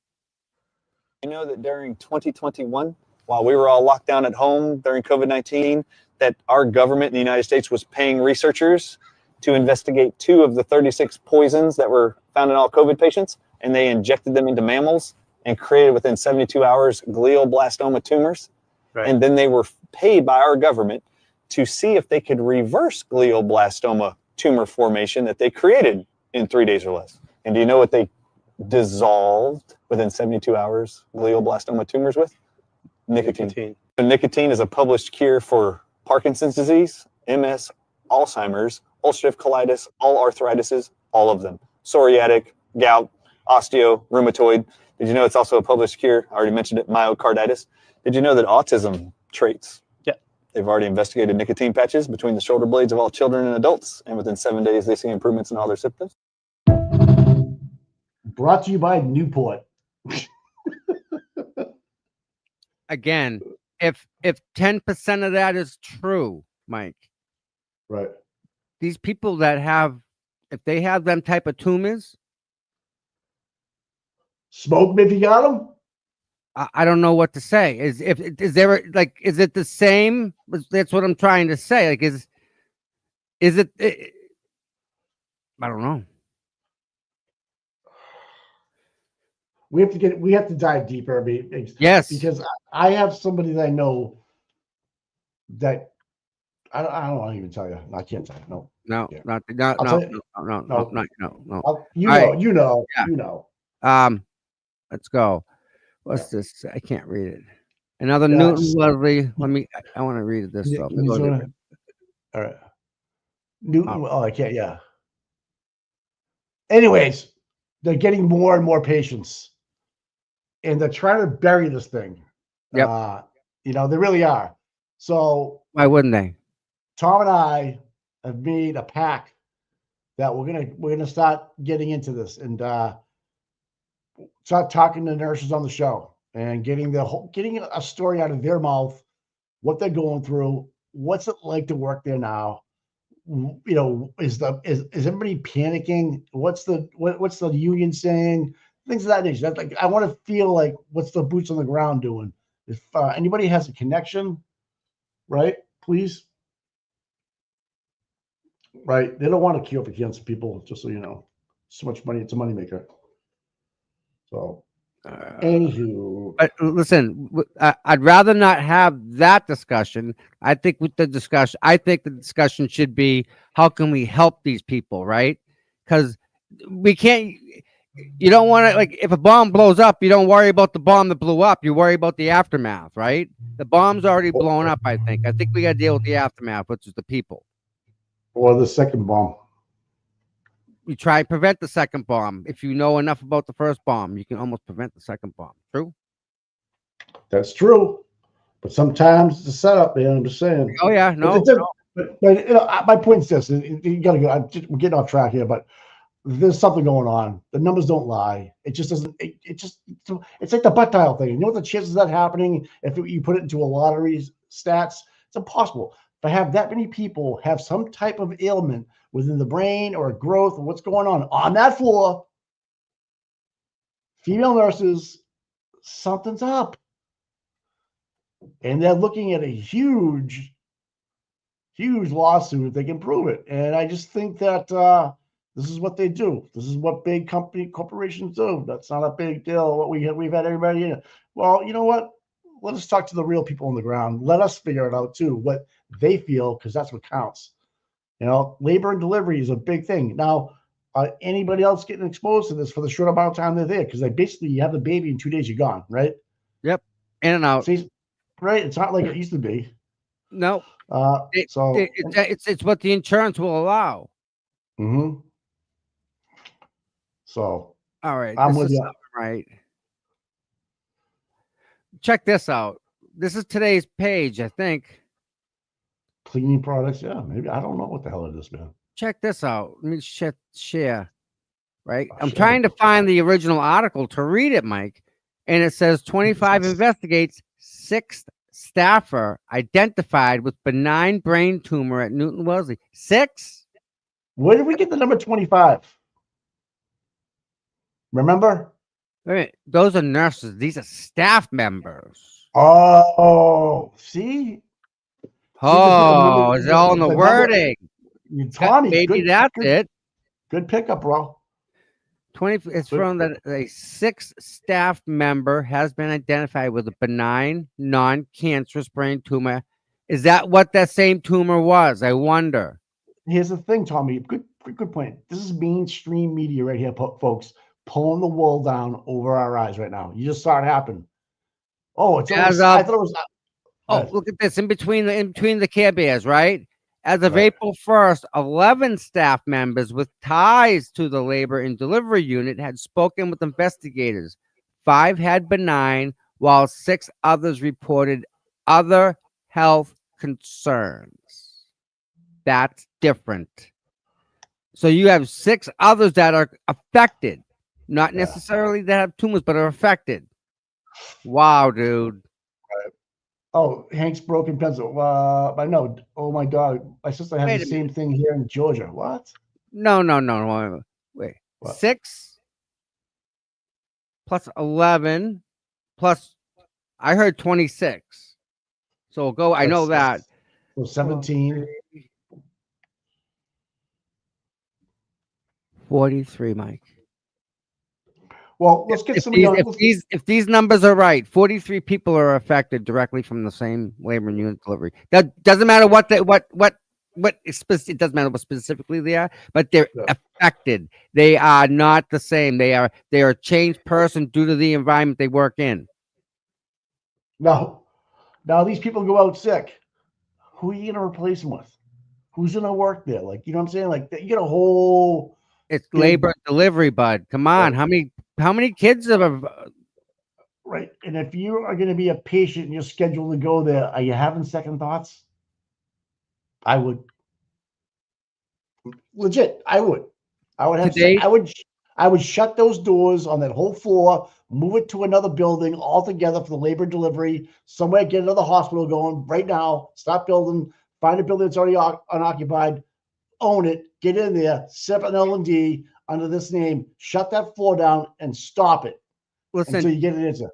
You know that during 2021, while we were all locked down at home during COVID-19, that our government in the United States was paying researchers to investigate 2 of the 36 poisons that were found in all COVID patients, and they injected them into mammals and created within 72 hours glioblastoma tumors. Right. And then they were paid by our government to see if they could reverse glioblastoma tumor formation that they created in 3 days or less. And do you know what they dissolved within 72 hours glioblastoma tumors with? Nicotine. So nicotine is a published cure for Parkinson's disease, MS, Alzheimer's, ulcerative colitis, all arthritises, all of them. Psoriatic, gout, osteo, rheumatoid. Did you know it's also a published cure? I already mentioned it, myocarditis. Did you know that autism traits? Yeah. They've already investigated nicotine patches between the shoulder blades of all children and adults, and within 7 days, they see improvements in all their symptoms. Brought to you by Newport. Again, if 10% of that is true, Mike, Right. these people that have, if they have them type of tumors, Smoke 'em if you got them. I don't know what to say. Is there like, is it the same? That's what I'm trying to say. Like, is it? I don't know. We have to dive deeper. Yes. Because I have somebody that I know that I don't want to even tell you. I can't tell you. No. No, Yeah. not I'll no, tell no, you- no, no. no, no, no. You All know, right. you know, Yeah. you know. Let's go. What's this? I can't read it. Another Yeah, Newton-Wellesley. Let me. I want to read this stuff. All right. Newton. Oh, I can't. Yeah. Anyways, they're getting more and more patients, and they're trying to bury this thing. Yep. They really are. So Why wouldn't they? Tom and I have made a pact that we're gonna start getting into this and start talking to nurses on the show and getting a story out of their mouth, what they're going through, what's it like to work there now. Is everybody panicking? What's the union saying? Things of that nature. That's like I want to feel like what's the boots on the ground doing. If anybody has a connection, right? Please. Right. They don't want to cure for cancer, people, just so you know. So much money, it's a moneymaker. So anywho. But listen, I'd rather not have that discussion. I think the discussion should be, how can we help these people, right? Because we can't. You don't want to, like, if a bomb blows up, you don't worry about the bomb that blew up. You worry about the aftermath, right? The bomb's already blown up. I think we got to deal with the aftermath, which is the people. Or the second bomb. You try and prevent the second bomb. If you know enough about the first bomb, you can almost prevent the second bomb. True? That's true. But sometimes it's a setup, man. I'm just saying. Oh, yeah. No. But my point is this. You got to go. We're getting off track here, but there's something going on. The numbers don't lie. It just doesn't. It's like the butt dial thing. You know what the chances of that happening if you put it into a lottery stats? It's impossible. To have that many people have some type of ailment within the brain or growth or what's going on that floor, female nurses, something's up. And they're looking at a huge lawsuit if they can prove it. And I just think that this is what they do. This is what big corporations do. That's not a big deal. What we've had everybody in it. Well, you know what? Let us talk to the real people on the ground. Let us figure it out too, what they feel, because that's what counts. Labor and delivery is a big thing. Now, anybody else getting exposed to this for the short amount of time they're there? Because you have the baby in 2 days, you're gone, right? Yep. In and out. See, right? It's not like it used to be. No. It's what the insurance will allow. Mm-hmm. So all right, I'm with you. Right. Check this out. This is today's page, I think. Cleaning products, yeah, maybe. I don't know what the hell it is, man. Check this out. Let me share. Right. I'm Share. trying to find the original article to read it, Mike. And it says 25 investigates 6th staffer identified with benign brain tumor at Newton-Wellesley. 6? Where did we get the number 25? Remember? Wait, those are nurses. These are staff members. Oh, see? Oh, it's all in the wording. Tommy, maybe that's it. Good pickup, bro. 20. It's from that a 6th staff member has been identified with a benign, non-cancerous brain tumor. Is that what that same tumor was? I wonder. Here's the thing, Tommy. good point. This is mainstream media right here, folks, pulling the wool down over our eyes right now. You just saw it happen. Oh, it's As almost, I of, thought it was. oh, look at this in between the Care Bears, right? As of Right. April 1st, 11 staff members with ties to the labor and delivery unit had spoken with investigators. 5 had benign, while 6 others reported other health concerns. That's different. So you have 6 others that are affected, not Yeah. necessarily that have tumors, but are affected. Wow, dude. Oh, Hank's broken pencil. I know. Oh my God, my sister has Wait the a same thing here in Georgia. What? No. Wait. What? 6 plus 11 plus, I heard 26. So go, I know that. So 17. 43, Mike. Well, let's get If somebody these, on. if these numbers are right, 43 people are affected directly from the same labor and unit delivery. That doesn't matter what it doesn't matter what specifically they are, but they're Yeah. affected. They are not the same. They are a changed person due to the environment they work in. Now these people go out sick. Who are you gonna replace them with? Who's gonna work there? Like, you know what I'm saying? Like, you get a whole. It's labor and delivery, bud. Come on, Right. how many kids have? Right. And if you are going to be a patient and you're scheduled to go there, are you having second thoughts? I would. Legit, I would. I would have. Today- I would shut those doors on that whole floor, move it to another building altogether for the labor delivery. Somewhere, get another hospital going right now. Stop building. Find a building that's already unoccupied. Own it. Get in there. Set up an L&D under this name. Shut that floor down and stop it until Listen, you get an answer.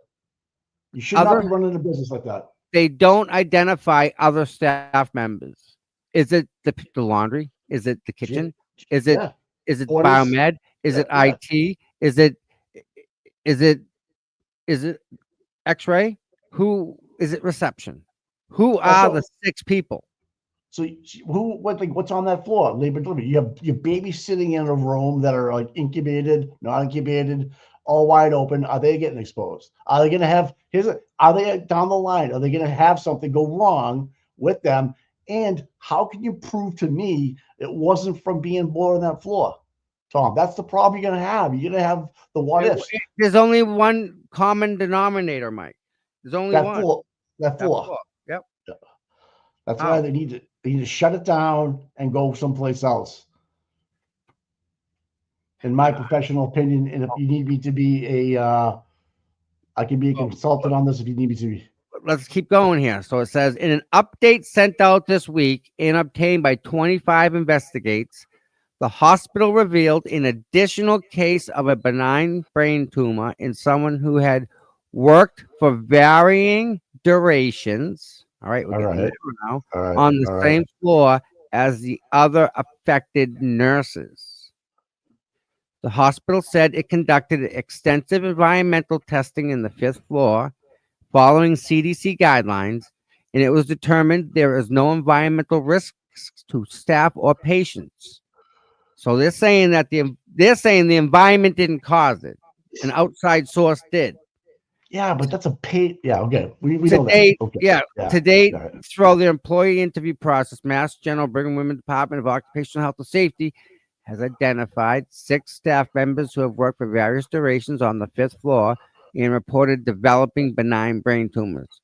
You should not be running a business like that. they don't identify other staff members. Is it the laundry? Is it the kitchen? Is it Yeah. is it Orders. biomed? Is it Yeah. IT? Is it X-ray? Who is it? Reception? Who are the 6 people? So what's on that floor? Labor delivery. You have your babies sitting in a room that are like incubated, not incubated, all wide open. Are they getting exposed? Are they going to have are they down the line? Are they going to have something go wrong with them? And how can you prove to me it wasn't from being born on that floor? Tom, that's the problem you're going to have. You're going to have the what ifs. There's only one common denominator, Mike. There's only That one. floor. That floor. Yep. That's why they need to shut it down and go someplace else. In my professional opinion, and if you need me to be I can be a consultant on this if you need me to be. Let's keep going here. So it says, in an update sent out this week and obtained by 25 investigates, the hospital revealed an additional case of a benign brain tumor in someone who had worked for varying durations. All right, we're getting there now. On the same floor as the other affected nurses. The hospital said it conducted extensive environmental testing in the 5th floor following CDC guidelines, and it was determined there is no environmental risks to staff or patients. So they're saying that the environment didn't cause it. An outside source did. Yeah, but that's a paid. Yeah, okay. We know that. Today, Okay. Today, through the employee interview process, Mass General Brigham and Women's Department of Occupational Health and Safety has identified 6 staff members who have worked for various durations on the 5th floor and reported developing benign brain tumors.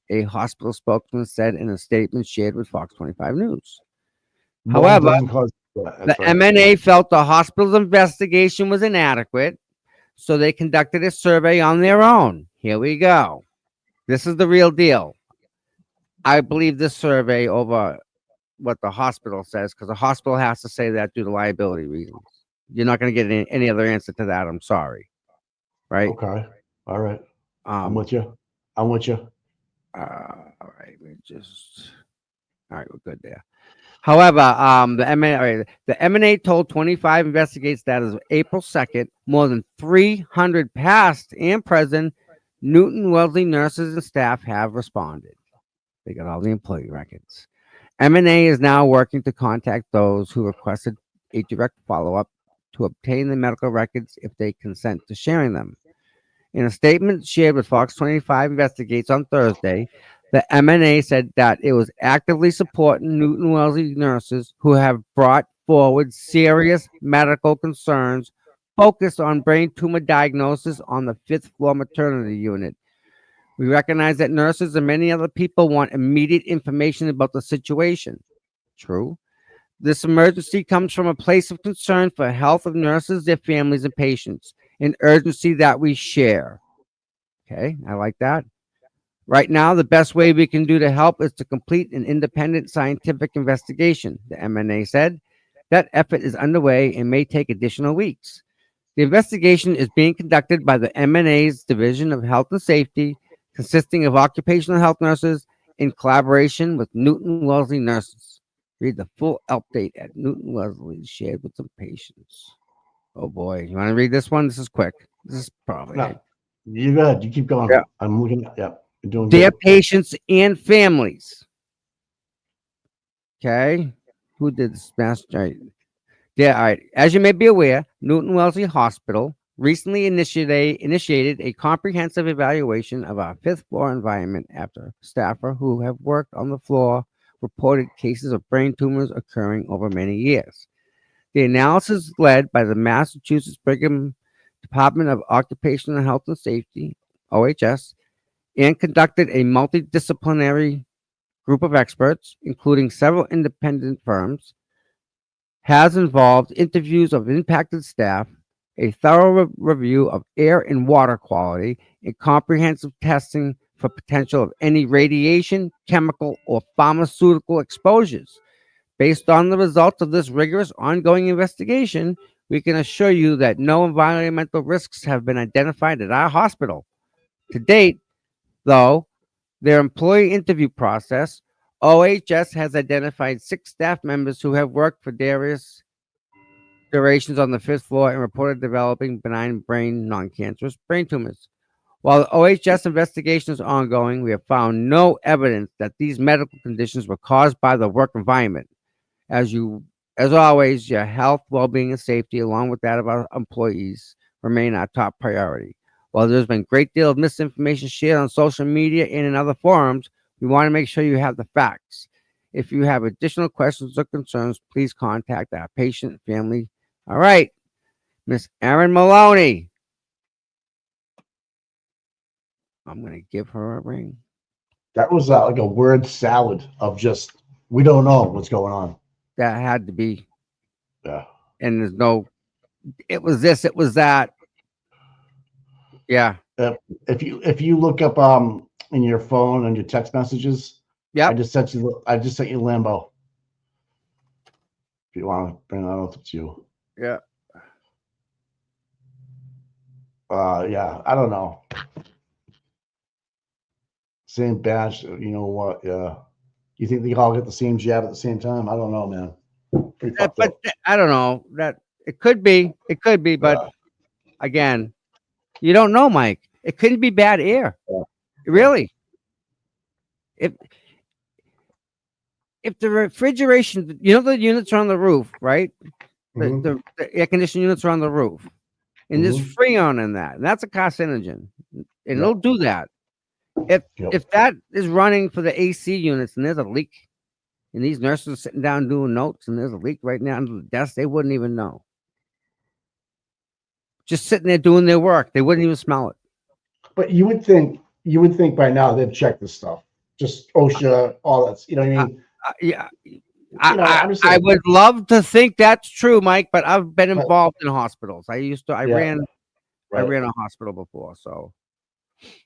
A hospital spokesman said in a statement shared with Fox 25 News. However, the MNA felt the hospital's investigation was inadequate, so they conducted a survey on their own. Here we go. This is the real deal. I believe this survey over what the hospital says, because the hospital has to say that due to liability reasons. You're not going to get any other answer to that. I'm sorry. Right? Okay. All right. I'm with you. All right. All right. We're good there. However, the MNA told 25 investigators that as of April 2nd, more than 300 past and present Newton-Wellesley nurses and staff have responded. They got all the employee records. MNA is now working to contact those who requested a direct follow-up to obtain the medical records if they consent to sharing them. In a statement shared with Fox 25 Investigates on Thursday, the MNA said that it was actively supporting Newton-Wellesley nurses who have brought forward serious medical concerns focused on brain tumor diagnosis on the 5th floor maternity unit. We recognize that nurses and many other people want immediate information about the situation. True. This emergency comes from a place of concern for the health of nurses, their families, and patients, an urgency that we share. Okay, I like that. Right now, the best way we can do to help is to complete an independent scientific investigation, the MNA said. That effort is underway and may take additional weeks. The investigation is being conducted by the MNA's Division of Health and Safety, consisting of occupational health nurses in collaboration with Newton-Wellesley nurses. Read the full update at Newton-Wellesley shared with some patients. Oh boy, you want to read this one? This is quick. This is probably No, you go ahead. You keep going. Yeah. I'm looking at, yeah, you're doing their good. patients and families. Okay, who did this? Master? Yeah, all right. As you may be aware, Newton-Wellesley Hospital recently initiated a comprehensive evaluation of our 5th floor environment after staffer who have worked on the floor reported cases of brain tumors occurring over many years. The analysis led by the Massachusetts Brigham Department of Occupational Health and Safety, OHS, and conducted a multidisciplinary group of experts, including several independent firms, has involved interviews of impacted staff, a thorough review of air and water quality, and comprehensive testing for potential of any radiation, chemical, or pharmaceutical exposures. Based on the results of this rigorous ongoing investigation, we can assure you that no environmental risks have been identified at our hospital. To date, though, their employee interview process, OHS has identified 6 staff members who have worked for various durations on the 5th floor and reported developing benign brain non-cancerous brain tumors. While the OHS investigation is ongoing, we have found no evidence that these medical conditions were caused by the work environment. As always, your health, well-being, and safety, along with that of our employees, remain our top priority. While there's been a great deal of misinformation shared on social media and in other forums, we want to make sure you have the facts. If you have additional questions or concerns, please contact our patient family. All right, Miss Erin Maloney. I'm going to give her a ring. That was like a word salad of just, we don't know what's going on. That had to be. Yeah. And there's no, it was this, it was that. Yeah. If you look up in your phone and your text messages, yeah, I just sent you Lambo. If you want to bring that up, it's you. Yeah. Yeah, I don't know. Same batch, you know what? Yeah. You think they all get the same jab at the same time? I don't know, man. But I don't know. That it could be, but again, you don't know, Mike. It couldn't be bad air. Yeah. Really. If the refrigeration, you know, the units are on the roof, right? Mhm. The air conditioning units are on the roof, and there's Freon in that, and that's a carcinogen, and it'll do that. If that is running for the AC units and there's a leak, and these nurses are sitting down doing notes, and there's a leak right now under the desk, they wouldn't even know. Just sitting there doing their work, they wouldn't even smell it. But you would think by now they've checked this stuff, just OSHA, all that. You know what I mean? Yeah. I I would love to think that's true, Mike, but I've been involved in hospitals. I ran a hospital before, so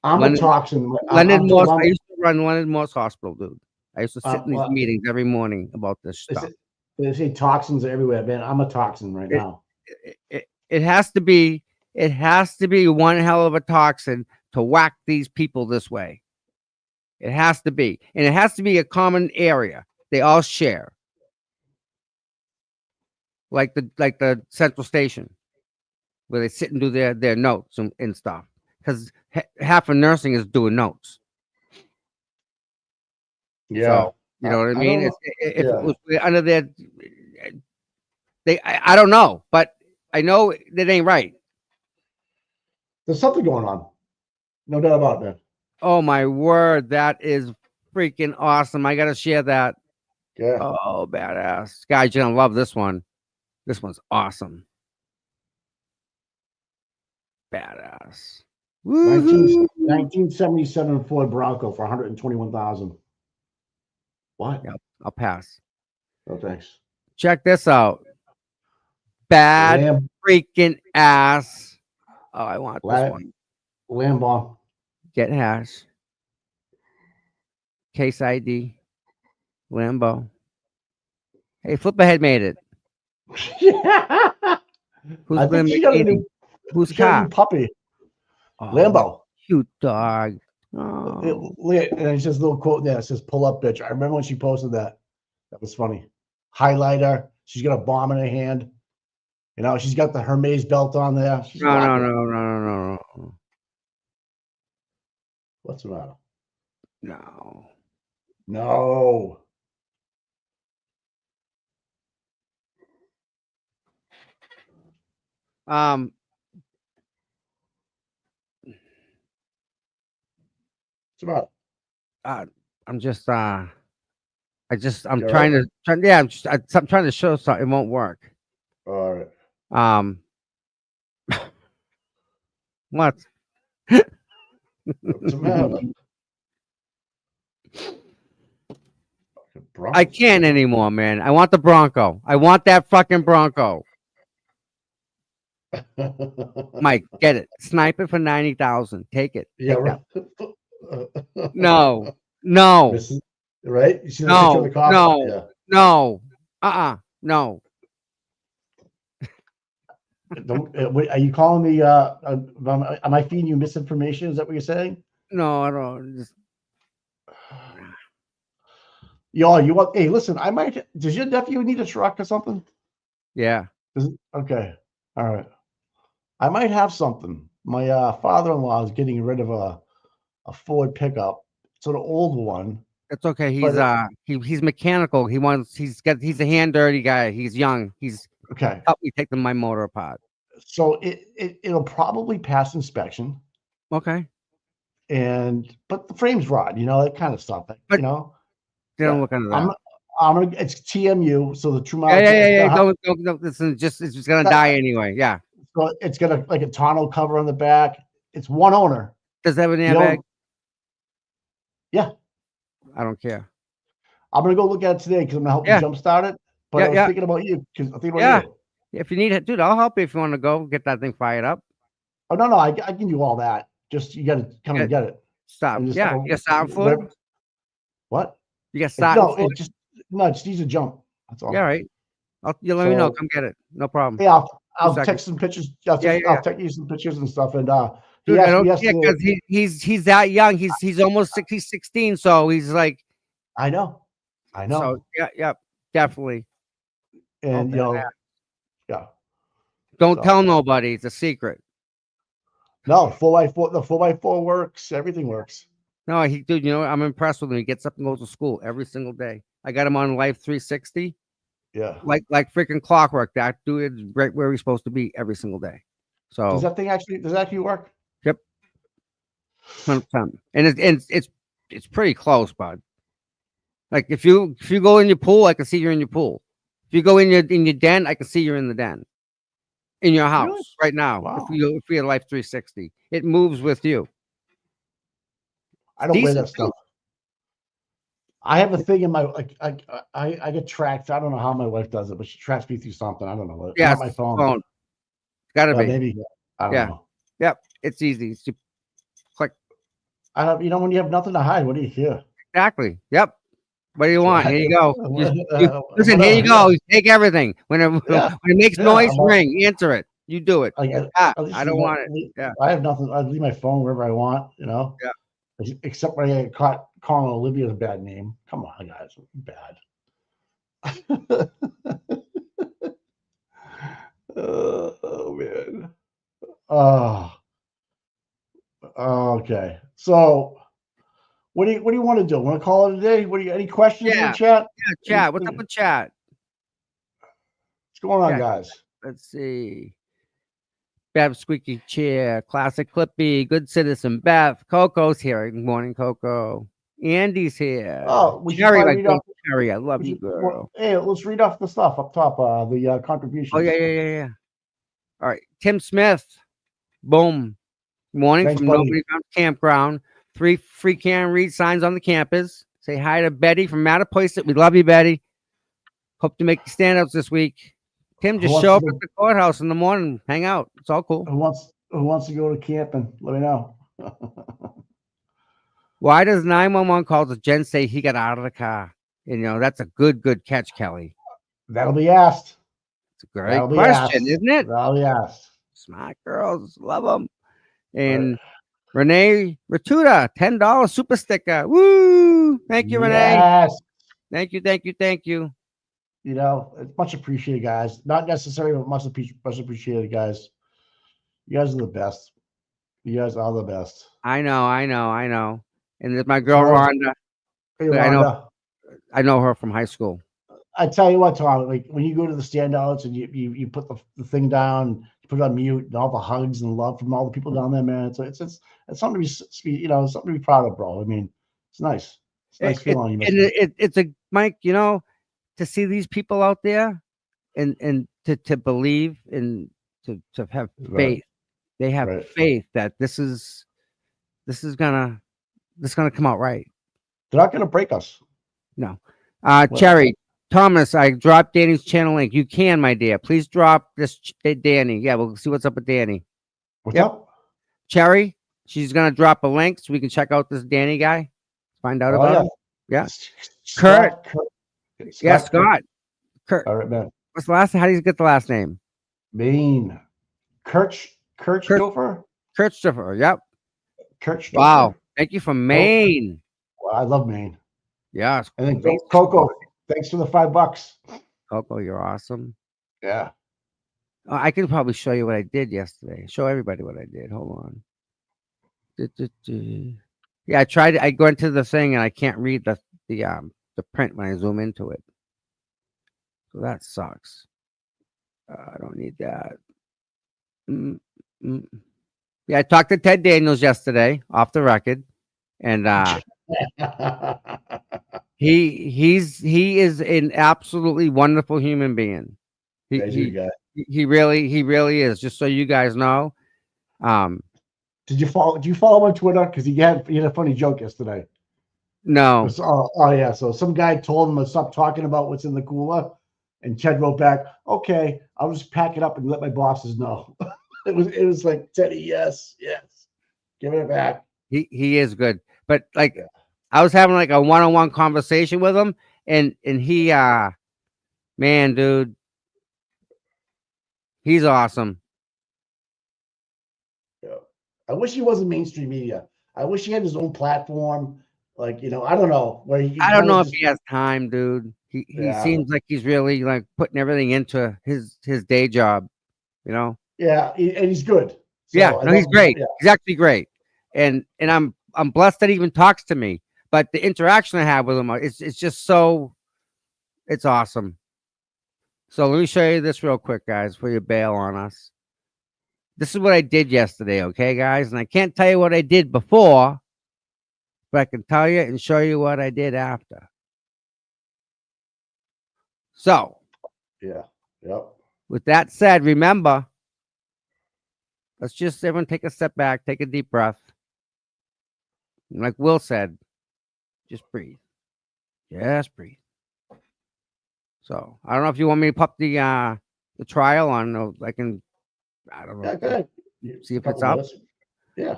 I'm a toxin. Leonard Morse. I used to run Leonard Morse Hospital, dude. I used to sit in these meetings every morning about this stuff. They say toxins are everywhere, man. I'm a toxin right now. It has to be. It has to be one hell of a toxin to whack these people this way. It has to be, and it has to be a common area they all share, like the central station, where they sit and do their notes and stuff. Because half of nursing is doing notes. Yeah, so, you know what I mean. If it was under there, I don't know, but I know that ain't right. There's something going on. No doubt about that. Oh my word, that is freaking awesome. I gotta share that. Yeah. Oh, badass. Guys, you're gonna love this one. This one's awesome. Badass. 1977 Ford Bronco for 121,000. What? Yep, I'll pass. No thanks. Check this out. Bad freaking ass. Oh, I want this one. Lambo. Get hash. Case ID. Lambo. Hey, Flip Ahead made it. Yeah. Who's I think she got a new, Who's she got a car? new puppy. Oh, Lambo. cute dog. Oh. And it's just a little quote there. It says, "Pull up, bitch." I remember when she posted that. That was funny. Highlighter. She's got a bomb in her hand. You know, she's got the Hermes belt on there. She's No. What's the matter? No. No. Um, What's the matter? I'm just I'm You all trying right? to yeah, I'm trying to show something. It won't work. All right. What? What's the matter? I can't anymore, man. I want the Bronco. I want that fucking Bronco. Mike, get it. Snipe it for 90,000. Take it. Yeah, Take right. that. No. No. Right? You see the No, picture of the cop? no. Yeah. No. No. Are you calling me? Am I feeding you misinformation? Is that what you're saying? No, I don't. Just, Yo, you want? Hey, listen. I might. Does your nephew need a truck or something? yeah. Okay. All right. I might have something. My father-in-law is getting rid of a Ford pickup. It's an old one. It's okay. But He's mechanical. He's a hand dirty guy. He's young. He's okay. help me take my motor apart. So it'll probably pass inspection. Okay. But the frame's rod, that kind of stuff. But you know, they don't look under that. I'm gonna. It's TMU, so the true mileage. Yeah. Don't. Listen, it's just gonna die anyway. Yeah. So it's got like a tonneau cover on the back. It's one owner. Does it have an airbag? Yeah. I don't care. I'm gonna go look at it today because I'm gonna help you jumpstart it. But I was thinking about you because I think about you. If you need it, dude, I'll help you if you want to go get that thing fired up. Oh no, I can do all that. Just you got to come and get it. Stop. You got sound fluid? What? You got sound fluid? It just needs a jump. That's all. Yeah, right. You let me know. Come get it. No problem. Yeah, I'll text some pictures. I'll text you some pictures and stuff. And dude, I don't care because he's that young. He's almost 16, so he's like. I know. So yeah, definitely. And yeah. Don't tell nobody. It's a secret. No, 4x4. The 4x4 works. Everything works. No, dude. I'm impressed with him. He gets up and goes to school every single day. I got him on Life 360. Yeah. Like freaking clockwork. That dude is right where he's supposed to be every single day. So does that actually work? Yep. 100%. And it's pretty close, bud. Like if you go in your pool, I can see you're in your pool. If you go in your den, I can see you're in the den. In your house right now. Wow. If we have Life 360, it moves with you. I don't wear that stuff. I have a thing in my I get tracked. I don't know how my wife does it, but she tracks me through something. I don't know. Yeah, my phone. Gotta be. Maybe. I don't know. Yep. It's easy. It's click. When you have nothing to hide, what do you care? Exactly. Yep. What do you want? Here you go. Listen, here you go. Take everything. When it makes noise, ring. Answer it. You do it. I don't want it. Yeah. I have nothing. I leave my phone wherever I want. Yeah. Except when I get caught calling Olivia a bad name. Come on, guys. Bad. Oh man. Okay. So what do you want to do? Want to call it a day? Any questions in the chat? Yeah, chat. What's up with chat? going on, Yeah. guys? Let's see. Bev Squeaky Chair, Classic Clippy, Good Citizen Beth, Coco's here. Good morning, Coco. Andy's here. Oh, we should Cherry, probably like read off. Cherry, I love we you, should- girl. Hey, let's read off the stuff up top. The contributions. Oh yeah. All right, Tim Smith. Boom. Morning Thanks, from buddy. Nobody Found Campground. 3 free can read signs on the campus. Say hi to Betty from Mattapoisett. We love you, Betty. Hope to make the standouts this week. Tim, Who just wants show to up go- at the courthouse in the morning. Hang out. It's all cool. Who wants to go to camping? Let me know. Why does 911 call to Jen say he got out of the car? You know, that's a good catch, Kelly. That'll be asked. It's a great That'll be question, asked. isn't it? That'll be asked. Smart girls, love them. And Renee Ratuda, $10 super sticker. Woo! Thank you, Renee. Yes. Thank you. You know, it's much appreciated, guys. Not necessary, but much appreciated, guys. You guys are the best. You guys are the best. I know. And there's my girl Sorry. Rhonda. Hey, I know. Rhonda, I know her from high school. I tell you what, Tom, like when you go to the standouts and you put the thing down, you put it on mute, and all the hugs and love from all the people down there, man. It's something to be, something to be proud of, bro. I mean, it's nice. It's a nice feeling. It's a Mike, to see these people out there and to believe and to have faith. Right. They have Right. faith that this is gonna come out right. They're not going to break us. No. Cherry Thomas, I dropped Danny's channel link. You can, my dear. Please drop this Danny. Yeah, we'll see what's up with Danny. What's Yep. up? Cherry, she's gonna drop a link so we can check out this Danny guy. Find out about him. Yeah. Kurt. Yeah, Scott. Kurt. All right, man. What's the last? How do you get the last name? Maine. Kirchhofer? Christopher. Yep. Kirchhofer. Wow. Thank you from Maine. Well, I love Maine. Yeah. And then Coco, thanks for the $5. Coco, you're awesome. Yeah. I can probably show you what I did yesterday. Show everybody what I did. Hold on. Yeah, I tried. I go into the thing and I can't read the print when I zoom into it. So that sucks. I don't need that. Yeah, I talked to Ted Daniels yesterday off the record, and he is an absolutely wonderful human being. He really is. Just so you guys know. Did you follow him on Twitter? Because he had a funny joke yesterday. No. Oh yeah. So some guy told him to stop talking about what's in the cooler, and Ted wrote back, "Okay, I'll just pack it up and let my bosses know." it was like, Teddy, yes, give it back. He is good, but like I was having like a one-on-one conversation with him, and he man, dude, he's awesome. Yeah. I wish he wasn't mainstream media. I wish he had his own platform. Like, I don't know where he. I don't know if he has time, dude. He seems like he's really like putting everything into his day job, Yeah, and he's good. So he's great. Yeah. He's actually great, and I'm blessed that he even talks to me. But the interaction I have with him, it's just so, it's awesome. So let me show you this real quick, guys, before you bail on us. This is what I did yesterday, okay, guys? And I can't tell you what I did before, but I can tell you and show you what I did after. So, with that said, remember, let's just everyone take a step back, take a deep breath. And like Will said, just breathe. Just breathe. So I don't know if you want me to pop the trial on. I don't know. See if it's up. Yeah.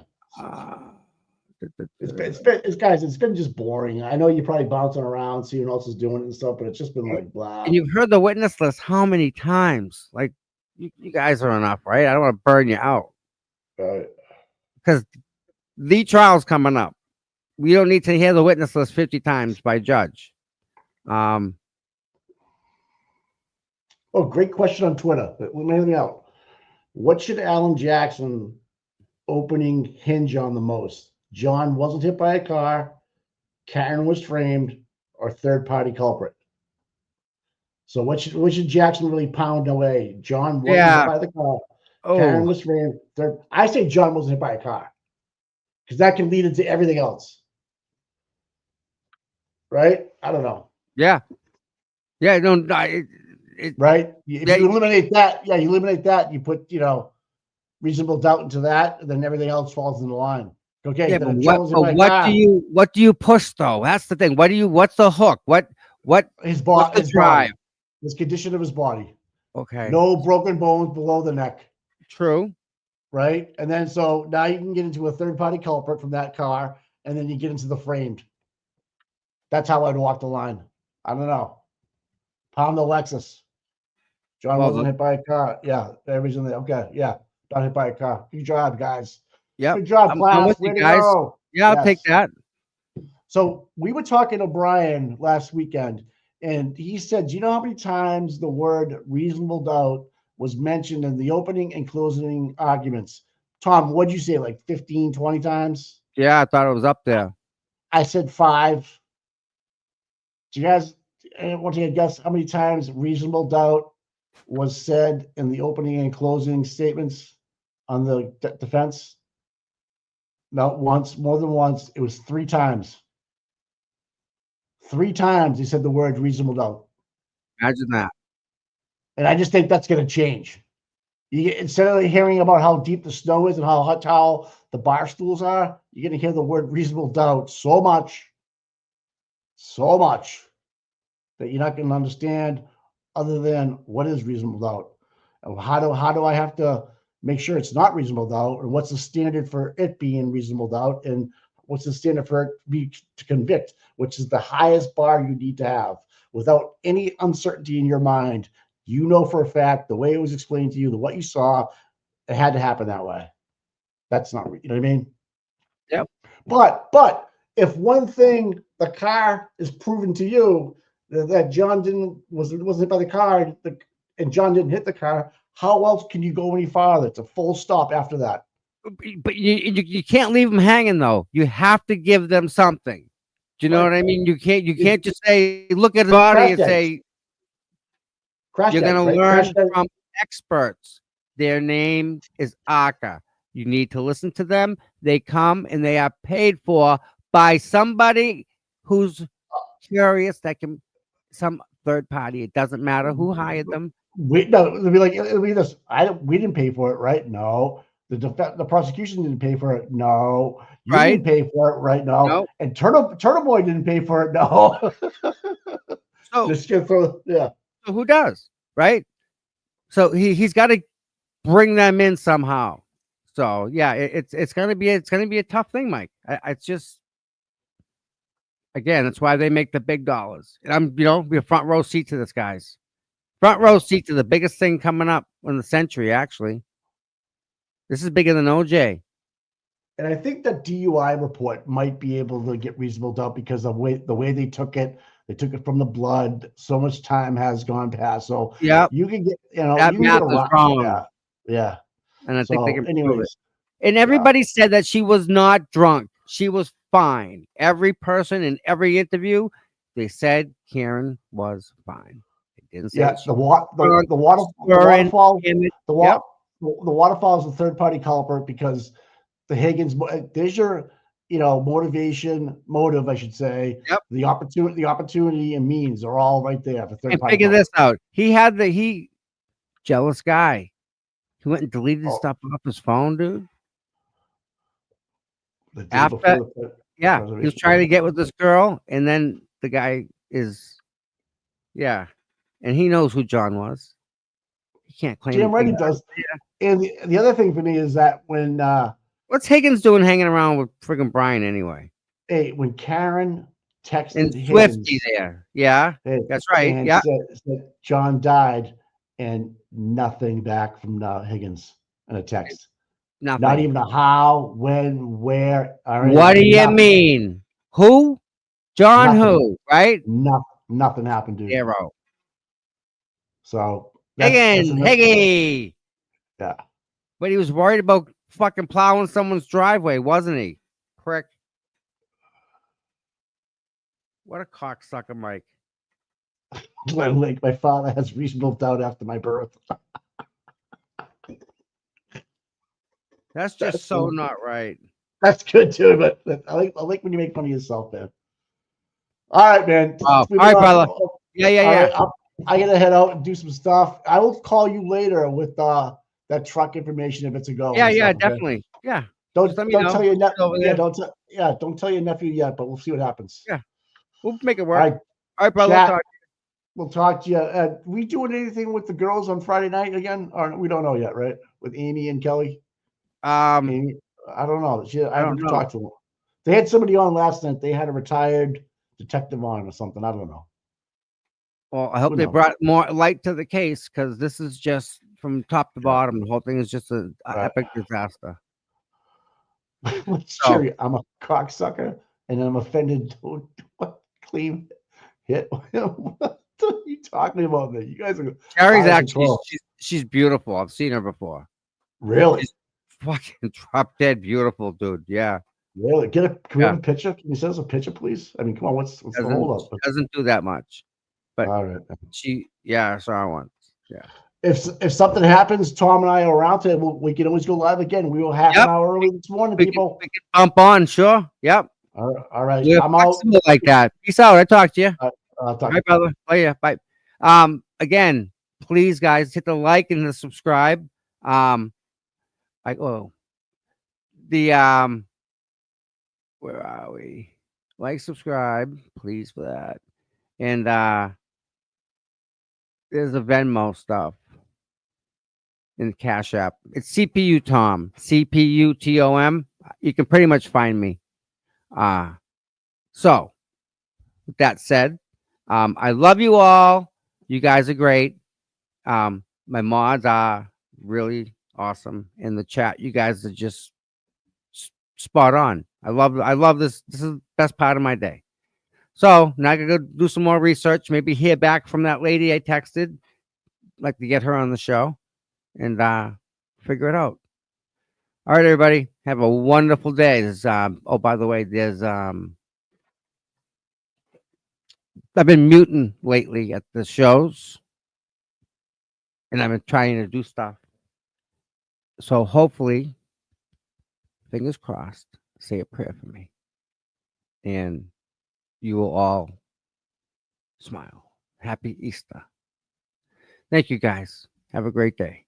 It's been just boring. I know you're probably bouncing around, seeing what else is doing it and stuff, but it's just been like blah. And you've heard the witness list how many times? Like you guys are enough, right? I don't want to burn you out. Right. Because the trial's coming up. We don't need to hear the witness list 50 times by judge. Oh, great question on Twitter. Let me out. What should Alan Jackson opening hinge on the most? John wasn't hit by a car, Karen was framed, or third-party culprit? So what should Jackson really pound away? John wasn't Yeah. hit by the car. Karen Oh, was framed. I say John wasn't hit by a car because that can lead into everything else, right? I don't know, yeah. Yeah, no, it right? If yeah, you eliminate that, you eliminate that. You put reasonable doubt into that, and then everything else falls into line. Okay, yeah, then but if John was hit by a car, what do you push though? That's the thing. What's the hook? What's his the drive? body, his condition of his body, Okay, no broken bones below the neck. true. Right? And then so now you can get into a third party culprit from that car, and then you get into the framed. That's how I'd walk the line. I don't know. Pound the Lexus. John Well, wasn't hit by a car. Yeah, everybody's in there. Okay, yeah, not hit by a car. Good job, guys. Yep. Good job, I'm class. with Way you to guys. go. Yeah, I'll take Yes. that. So we were talking to Brian last weekend, and he said, "Do you know how many times the word reasonable doubt was mentioned in the opening and closing arguments?" Tom, what'd you say, like 15, 20 times? Yeah, I thought it was up there. I said 5. Do you guys want to guess how many times reasonable doubt was said in the opening and closing statements on the defense? Not once, more than once. It was 3 times. 3 times he said the word reasonable doubt. Imagine that. And I just think that's going to change. Instead of hearing about how deep the snow is and how tall the bar stools are, you're going to hear the word reasonable doubt so much that you're not going to understand other than what is reasonable doubt. And how do I have to make sure it's not reasonable doubt, or what's the standard for it being reasonable doubt, and what's the standard for it to convict, which is the highest bar you need to have without any uncertainty in your mind. You know for a fact the way it was explained to you, what you saw, it had to happen that way. That's not, you know what I mean? Yep. But if one thing, the car is proven to you that John wasn't hit by the car, and John didn't hit the car, how else can you go any farther? It's a full stop after that. But you can't leave them hanging though. You have to give them something. Do you know what I mean? You can't just say look at the body and say Crash you're dads, going to right? learn from experts. Their name is Aka. You need to listen to them. They come and they are paid for by somebody who's curious. That can some third party. It doesn't matter who hired them. It'll be this. We didn't pay for it, right? No. The prosecution didn't pay for it. No. You Right. didn't pay for it, right? No. No. And Turtle Boy didn't pay for it. No. So, Just gonna throw, yeah. so who does? Right. So he's got to bring them in somehow. So yeah, it's gonna be a tough thing, Mike. It's just again, that's why they make the big dollars. And I'm be a front row seat to this, guys. Front row seat to the biggest thing coming up in the century. Actually, this is bigger than OJ. And I think that DUI report might be able to get reasonable doubt because of the way they took it from the blood. So much time has gone past. So Yeah, you can get, that math is wrong. Yeah. And I think they can prove it. anyways, And everybody said that she was not drunk. She was fine. Every person in every interview, they said Karen was fine. They didn't say the waterfall. Yep. The waterfall is a third party culprit because the Higgins, there's your motive, I should say. Yep. The opportunity and means are all right there for third And party. figure this out. He had jealous guy. He went and deleted stuff off his phone, dude. He was trying to get with this girl, and then the guy is, and he knows who John was. He can't claim. Damn right he does. Yeah. And the other thing for me is that when what's Higgins doing hanging around with friggin' Brian anyway? Hey, when Karen texted and Higgins, Swifty there, that's right. And Yeah, said John died, and nothing back from Higgins in a text. Nothing. Not even a how, when, where. What do you mean? Who? John? Nothing. Who? Right? Nothing happened, dude. Zero. So Higgy. Yeah. But he was worried about fucking plowing someone's driveway, wasn't he? Prick. What a cocksucker, Mike. Like my father has reasonable doubt after my birth. That's That's just so funny. not right. That's good too, but I like when you make fun of yourself, man. All right, man. Oh, all We've right, been on- brother. Yeah, yeah, All yeah. right, I gotta head out and do some stuff. I will call you later with that truck information if it's a go. Yeah, and yeah, stuff, okay? definitely. Yeah. Don't Just let me don't know. tell your Over yeah there. don't tell your nephew yet, but we'll see what happens. Yeah. We'll make it All work. right, All right, brother. chat. Talk. We'll talk to you. We doing anything with the girls on Friday night again? Or we don't know yet, right? With Amy and Kelly. Amy, I don't know. I I don't haven't know. talked to them. They had somebody on last night. They had a retired detective on or something. I don't know. Well, I hope Who they knows? brought more light to the case because this is just from top to Yeah. bottom. The whole thing is just a Right. epic disaster. What's So- Jerry? I'm a cocksucker and I'm offended. What clean hit? What are you talking about, man? You guys are Cherry's out of actually control. she's beautiful. I've seen her before. Really? She's fucking drop dead beautiful, dude. Yeah. Really? Can we Yeah. have a picture? Can you send us a picture, please? I mean, come on. What's the hold up? Doesn't do that much. But All right. I saw her once. Yeah. If something happens, Tom and I are around today. We can always go live again. We were half an Yep. hour early this morning, We people. can bump on, sure. Yep. All right. We're I'm out. flexible like that. Peace out. I talk to you. I'll talk All to right, brother. Oh yeah. Bye. Again, please, guys, hit the like and the subscribe. Where are we? Like, subscribe, please, for that. And there's the Venmo stuff in the Cash App. It's CPU Tom, CPUTOM. You can pretty much find me. So with that said, I love you all. You guys are great. My mods are really awesome. In the chat, you guys are just spot on. I love this. This is the best part of my day. So now I gotta go do some more research. Maybe hear back from that lady I texted. Like to get her on the show and figure it out. All right, everybody. Have a wonderful day. There's oh, by the way, there's I've been muting lately at the shows. And I've been trying to do stuff. So hopefully, fingers crossed, say a prayer for me. And you will all smile. Happy Easter. Thank you, guys. Have a great day.